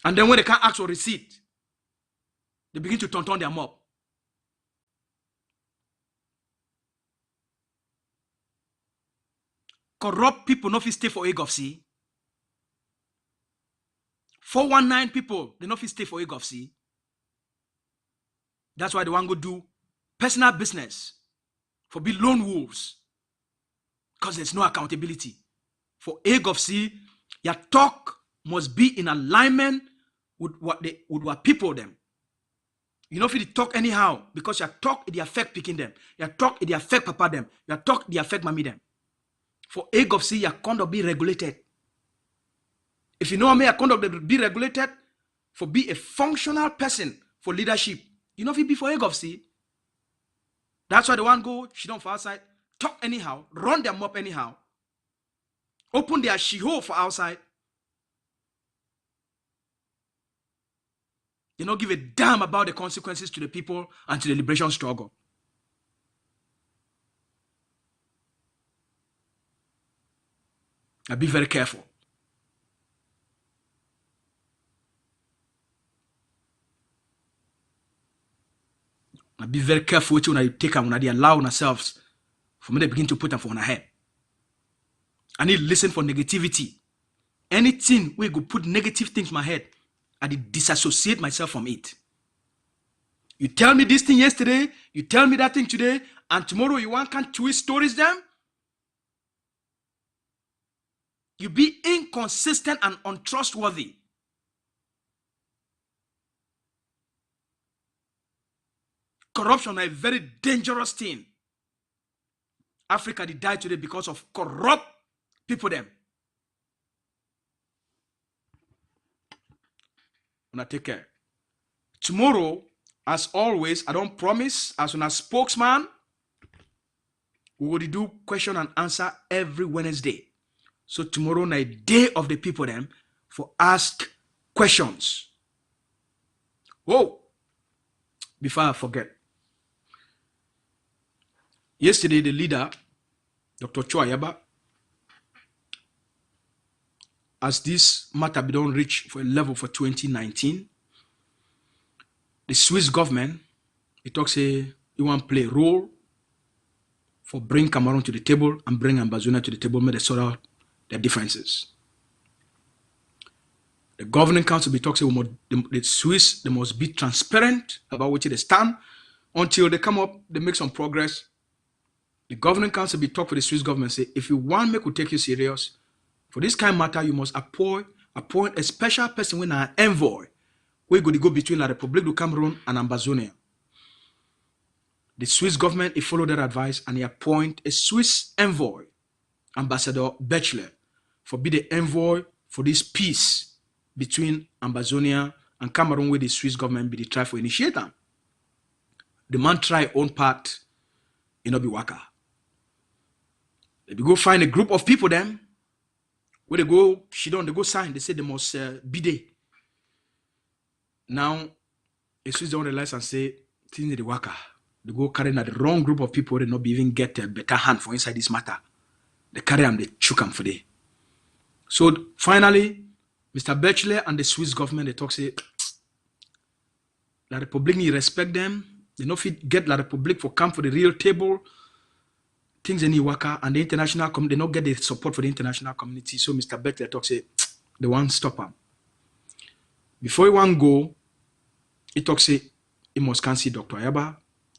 And then when they can't ask for receipt, they begin to turn them up. Corrupt people no fit stay for AGovC. 419 people, they no fit stay for AGovC. That's why they want to go do personal business for be lone wolves. Because there's no accountability. For AGovC, your talk must be in alignment with what people them. You know if you talk anyhow, because your talk it affect picking them. Your talk it affect papa them. Your talk it affect mommy them. For AGovC, your conduct be regulated. If you know how your conduct be regulated, for be a functional person for leadership, You know if it be for AGovC. That's why the one go, she don't for outside, talk anyhow, run them up anyhow, open their she-hole for outside. They don't give a damn about the consequences to the people and to the liberation struggle. Now be very careful. Now be very careful with you when you take them, when they allow themselves for me to begin to put them for on head. I need to listen for negativity. Anything where you go put negative things in my head, I did disassociate myself from it. You tell me this thing yesterday, you tell me that thing today, and tomorrow you want can twist stories them. You be inconsistent and untrustworthy. Corruption is a very dangerous thing. Africa did die today because of corrupt people them. Now take care. Tomorrow, as always, I don't promise, as a spokesman, we will do question and answer every Wednesday. So tomorrow night, day of the people them for ask questions. Whoa! Before I forget. Yesterday, the leader, Dr. Chua, as this matter be don't reach for a level for 2019, the Swiss government, it talks say you want to play a role for bring Cameroon to the table and bring AMBAZONIA to the table, make they sort out their differences. The governing council be talks say the Swiss, they must be transparent about which they stand until they come up, they make some progress. The governing council be talk for the Swiss government say, if you want me to take you serious, for this kind of matter, you must appoint a special person with an envoy. We're going to go between the Republic of Cameroon and AMBAZONIA. The Swiss government, he followed that advice and he appoint a Swiss envoy, Ambassador Bachelor, for be the envoy for this peace between AMBAZONIA and Cameroon, where the Swiss government be the try for initiate them. The man try own part in Obiwaka. They go find a group of people them, where they go, they go sign, they say they must be there. Now, a Swiss don't realize and say, things the waka. They go carry the wrong group of people, they not be even get a better hand for inside this matter. They carry them, they choke them for them. So finally, Mr. Bachelor and the Swiss government, they talk say, La Republic need respect them. They not fit get La Republic for come for the real table. Things in Iwaka and the international community, they not get the support for the international community. So Mr. Bachelor talk say, they want stop him. Before he want go, he talk say, he must cancel Dr. Ayaba.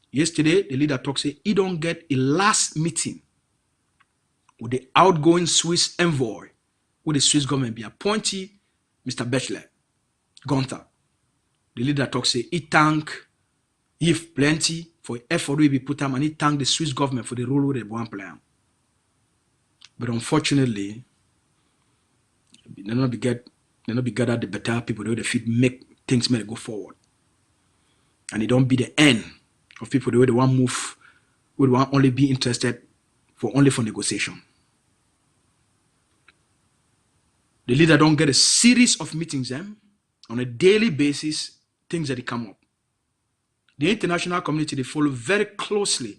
Yesterday, the leader talk say, he don't get a last meeting with the outgoing Swiss envoy, with the Swiss government be appointee, Mr. Bachelor, Gunther. The leader talk say, he thank if plenty for effort will be put on, and he thank the Swiss government for the role they want play. But unfortunately, they not be gathered the better people they fit make things may go forward. And it don't be the end of people the way they want move, would want only be interested for negotiation. The leader don't get a series of meetings them on a daily basis, things that they come up. The international community, they follow very closely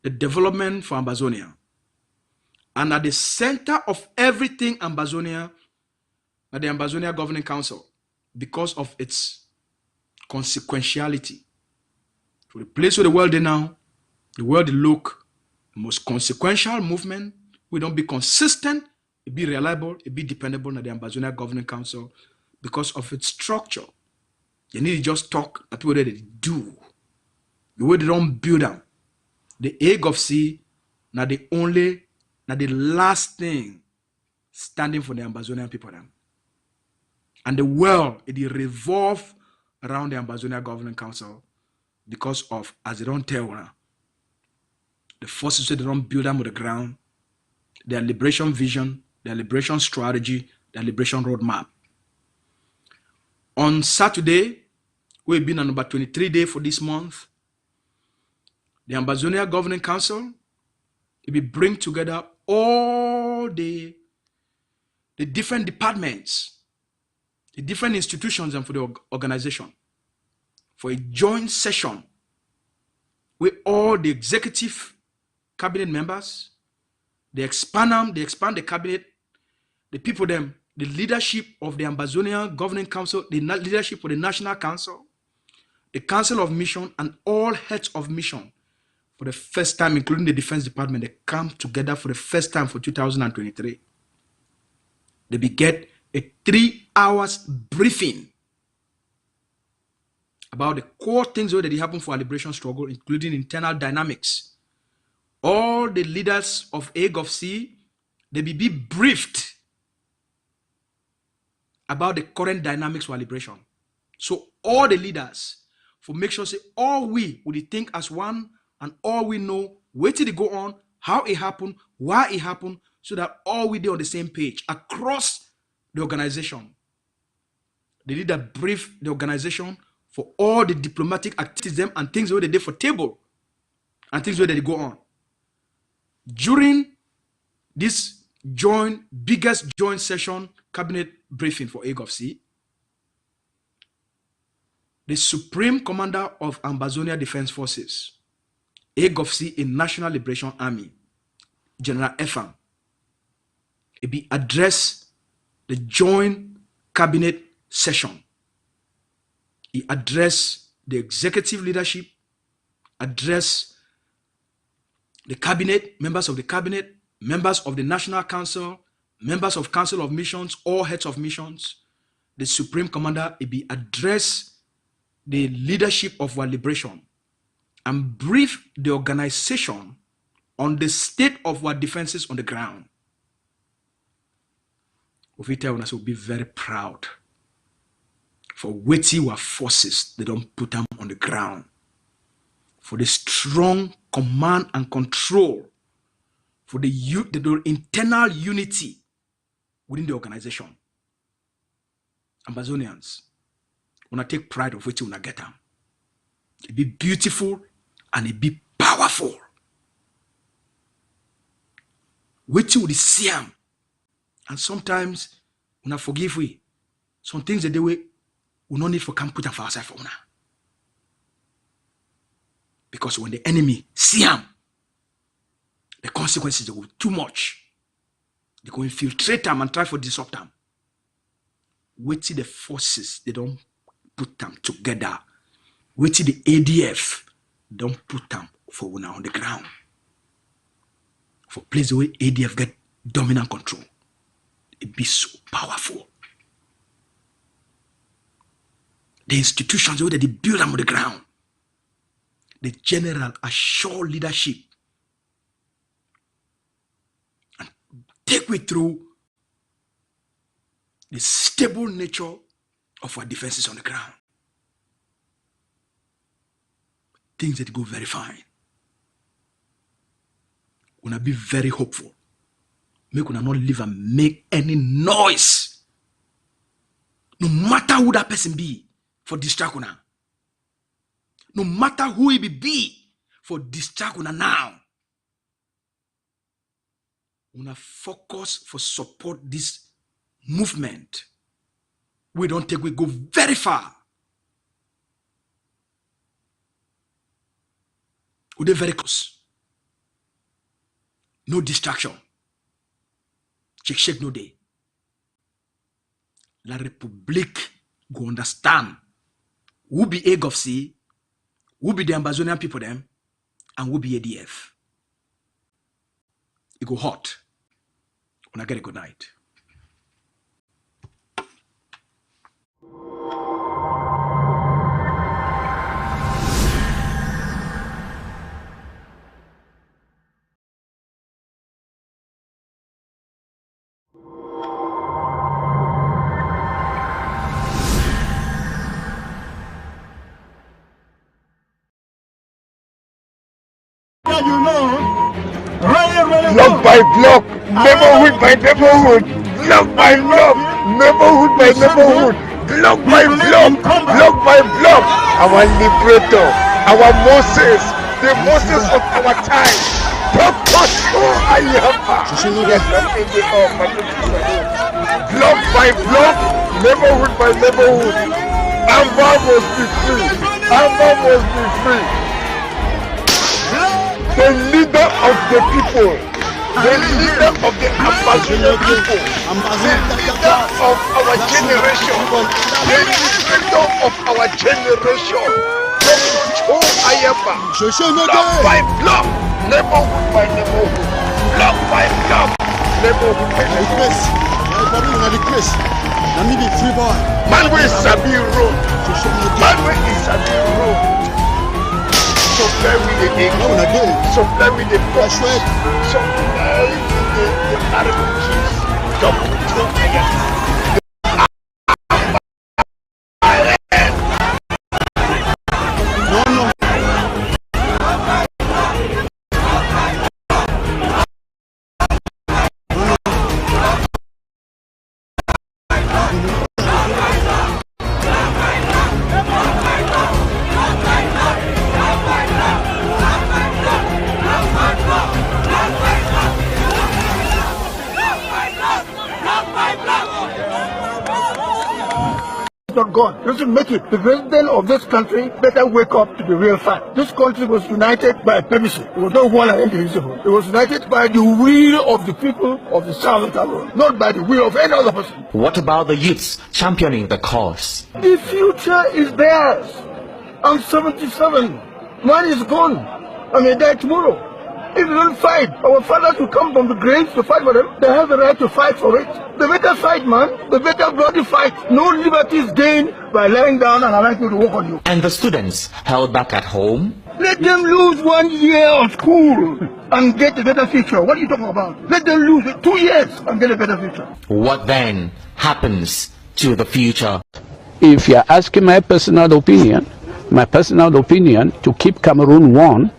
the development for AMBAZONIA. And at the center of everything AMBAZONIA, at the AMBAZONIA Governing Council, because of its consequentiality. For the place where the world is now, the world look, the most consequential movement, we don't be consistent, it be reliable, it be dependable at the AMBAZONIA Governing Council because of its structure. You need to just talk at what they do. The way they don't build them. The AGovC, now the last thing standing for the AMBAZONIan people them. And the world, it revolve around the AMBAZONIA Governing Council because of, as they don't tell now, the forces that they don't build them on the ground, their liberation vision, their liberation strategy, their liberation roadmap. On Saturday, We've been on number 23 day for this month. The Ambazonia Governing Council will bring together all the different departments, the different institutions, and for the organization for a joint session with all the executive cabinet members. They expand the cabinet, the people them, the leadership of the Ambazonia Governing Council, the leadership of the National Council, the Council of Mission, and all heads of mission for the first time, including the Defense Department. They come together for the first time for 2023. They will get a 3 hours briefing about the core things that happen for our liberation struggle, including internal dynamics. All the leaders of AGovC, they will be briefed about the current dynamics for our liberation. So all the leaders, for make sure say all we will think as one, and all we know where did it go on, how it happened, why it happened, so that all we do on the same page across the organization. The leader brief the organization for all the diplomatic activities them and things where they did for table and things where they go on. During this biggest joint session cabinet briefing for AGovC, the Supreme Commander of Ambazonia Defense Forces, AGovC in National Liberation Army, General Efam, he be address the joint cabinet session. He address the executive leadership, address the cabinet, members of the cabinet, members of the National Council, members of Council of Missions, all heads of missions. The Supreme Commander, he be address the leadership of our liberation and brief the organization on the state of our defenses on the ground. We tell us we'll be very proud for waiting our forces, they don't put them on the ground. For the strong command and control, for the internal unity within the organization. Ambazonians, wanna take pride of which you wanna get them. It be beautiful and it be powerful. Wait till we see them. And sometimes when I forgive we, some things that they we no need for come put them for ourselves for una. Because when the enemy see them, the consequences they will be too much. They go infiltrate them and try to disrupt them. Wait till the forces they don't put them together. Wait till the ADF don't put them for una on the ground. For places where ADF get dominant control. It be so powerful. The institutions where they build them on the ground. The general assure leadership and take me through the stable nature of our defenses on the ground. Things that go very fine. We're gonna be very hopeful. Make una not live and make any noise. No matter who that person be for distract una. No matter who he be for distract una now. Una focus for support this movement. We don't take, we go very far. We dey very close. No distraction. Shake no day. La République go understand who be AGovC, who be the Ambazonian people them, and who be ADF. It go hot. When I get a good night. Block by block, neighborhood by neighborhood, block by block, neighborhood by neighborhood, block by block, block by block. Our liberator, our Moses, the Moses of our time. Block by block, neighborhood by neighborhood. Amba must be free. Amba must be free. The leader of the people, the leader of the Ambazonian people, the leader of our generation, the leader of our generation. Block by block, neighborhood by neighborhood. Block by block, neighborhood by neighborhood. Manwe is Sabi Road. Manwe is Sabi Road. Supply with the eagle, supply with the boss, supply with the RPGs. Not God. You should make it. The president of this country better wake up to the real fact. This country was united by permission. It was not one and indivisible. It was united by the will of the people of the Southern Cameroon, not by the will of any other person. What about the youths championing the cause? The future is theirs. I'm 77. Mine is gone. I may die tomorrow. If they don't fight, our fathers will come from the graves to fight for them. They have the right to fight for it. They better fight, man. They better bloody fight. No liberty is gained by lying down and allowing people to walk on you. And the students held back at home? Let them lose 1 year of school and get a better future. What are you talking about? Let them lose 2 years and get a better future. What then happens to the future? If you're asking my personal opinion to keep Cameroon one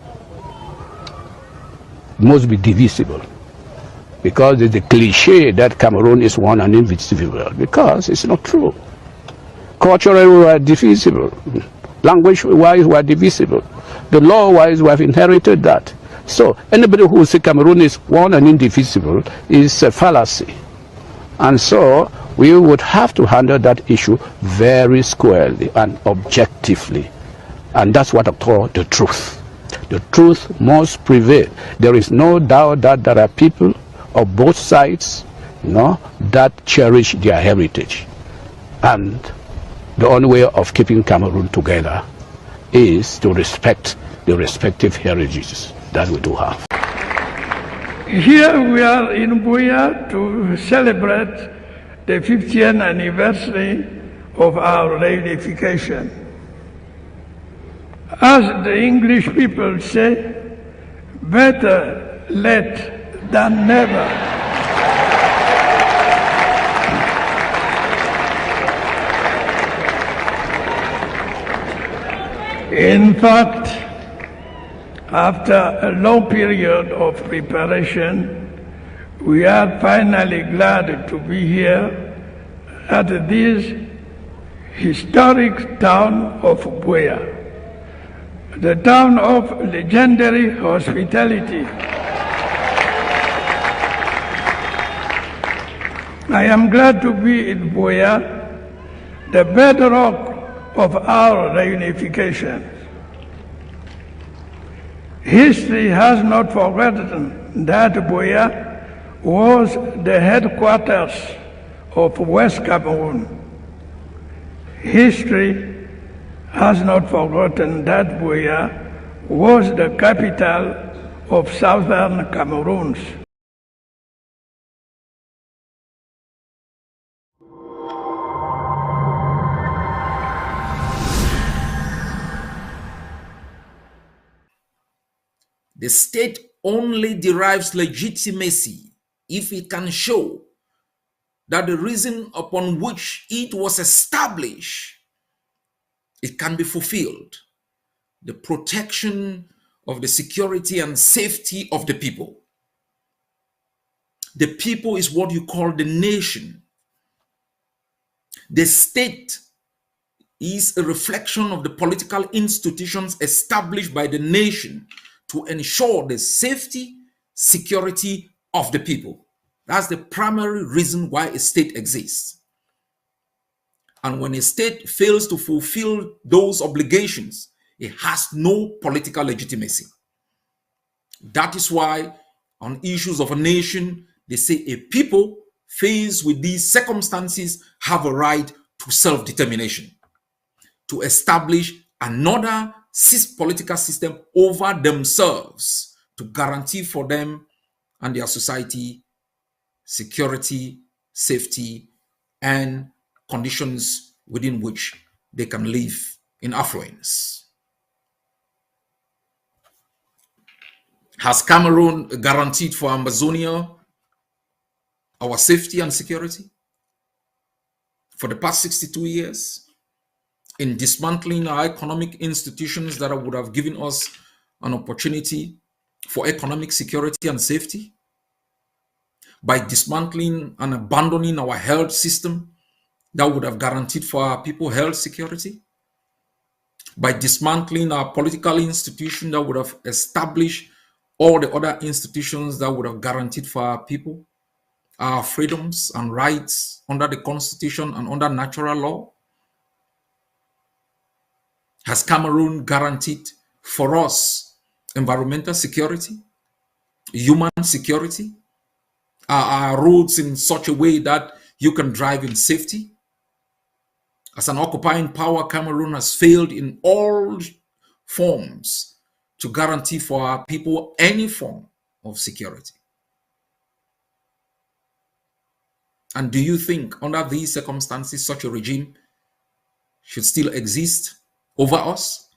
must be divisible, because it's a cliche that Cameroon is one and indivisible, because it's not true. Culturally we are divisible, language-wise we are divisible, the law-wise we have inherited that. So anybody who says Cameroon is one and indivisible is a fallacy. And so we would have to handle that issue very squarely and objectively. And that's what I call the truth. The truth must prevail. There is no doubt that there are people of both sides, that cherish their heritage. And the only way of keeping Cameroon together is to respect the respective heritages that we do have. Here we are in Buea to celebrate the 50th anniversary of our reunification. As the English people say, better late than never. In fact, after a long period of preparation, we are finally glad to be here at this historic town of Buea, the town of legendary hospitality. I am glad to be in Buea, the bedrock of our reunification. History has not forgotten that Buea was the headquarters of West Cameroon. History has not forgotten that Buea was the capital of Southern Cameroon. The state only derives legitimacy if it can show that the reason upon which it was established, it can be fulfilled. The protection of the security and safety of the people. The people is what you call the nation. The state is a reflection of the political institutions established by the nation to ensure the safety, security of the people. That's the primary reason why a state exists. And when a state fails to fulfill those obligations, it has no political legitimacy. That is why on issues of a nation, they say a people faced with these circumstances have a right to self-determination, to establish another political system over themselves to guarantee for them and their society security, safety, and conditions within which they can live in affluence. Has Cameroon guaranteed for Ambazonia our safety and security for the past 62 years? In dismantling our economic institutions that would have given us an opportunity for economic security and safety? By dismantling and abandoning our health system that would have guaranteed for our people health security? By dismantling our political institution that would have established all the other institutions that would have guaranteed for our people our freedoms and rights under the Constitution and under natural law? Has Cameroon guaranteed for us environmental security, human security? Are our roads in such a way that you can drive in safety? As an occupying power, Cameroon has failed in all forms to guarantee for our people any form of security. And do you think under these circumstances such a regime should still exist over us?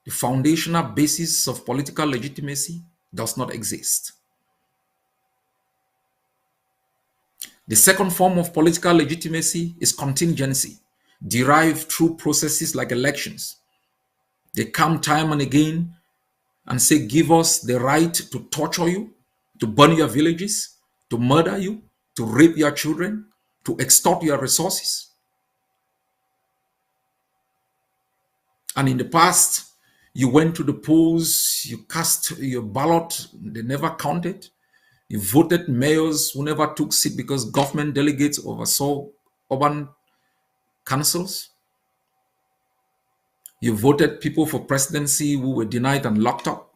The foundational basis of political legitimacy does not exist. The second form of political legitimacy is contingency, derived through processes like elections. They come time and again and say, give us the right to torture you, to burn your villages, to murder you, to rape your children, to extort your resources. And in the past, you went to the polls, you cast your ballot, they never counted. You voted mayors who never took seat because government delegates oversaw urban councils. You voted people for presidency who were denied and locked up.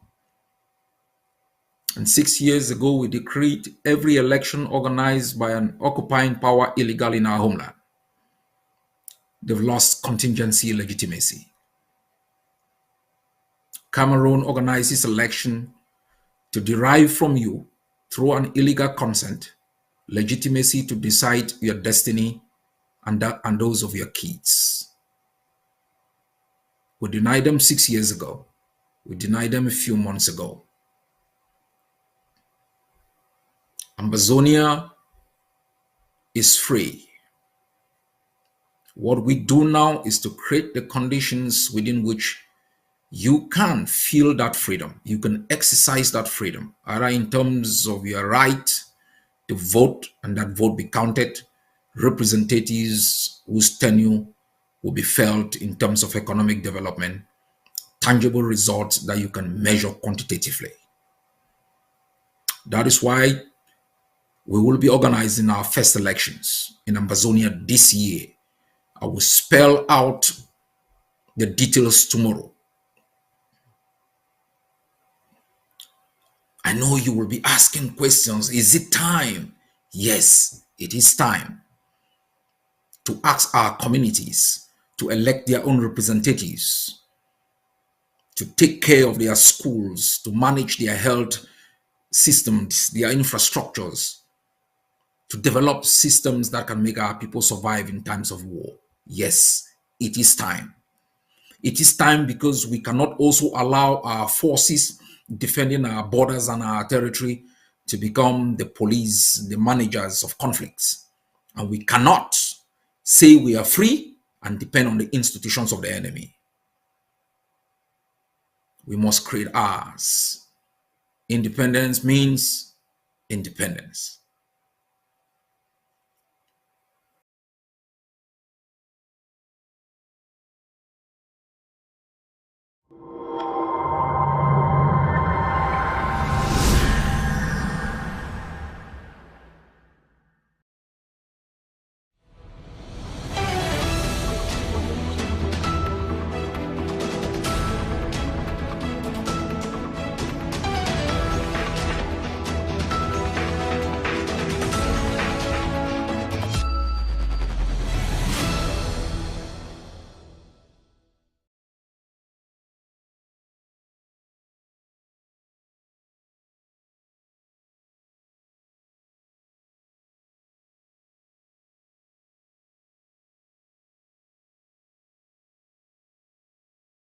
And 6 years ago, we decreed every election organized by an occupying power illegal in our homeland. They've lost contingency legitimacy. Cameroon organizes election to derive from you, through an illegal consent, legitimacy to decide your destiny and those of your kids. We denied them 6 years ago. We denied them a few months ago. Ambazonia is free. What we do now is to create the conditions within which you can feel that freedom. You can exercise that freedom, either in terms of your right to vote and that vote be counted, representatives whose tenure will be felt in terms of economic development, tangible results that you can measure quantitatively. That is why we will be organizing our first elections in Ambazonia this year. I will spell out the details tomorrow. I know you will be asking questions. Is it time? Yes, it is time to ask our communities to elect their own representatives, to take care of their schools, to manage their health systems, their infrastructures, to develop systems that can make our people survive in times of war. Yes, it is time. It is time because we cannot also allow our forces defending our borders and our territory to become the police, the managers of conflicts. And we cannot say we are free and depend on the institutions of the enemy. We must create ours. Independence means independence.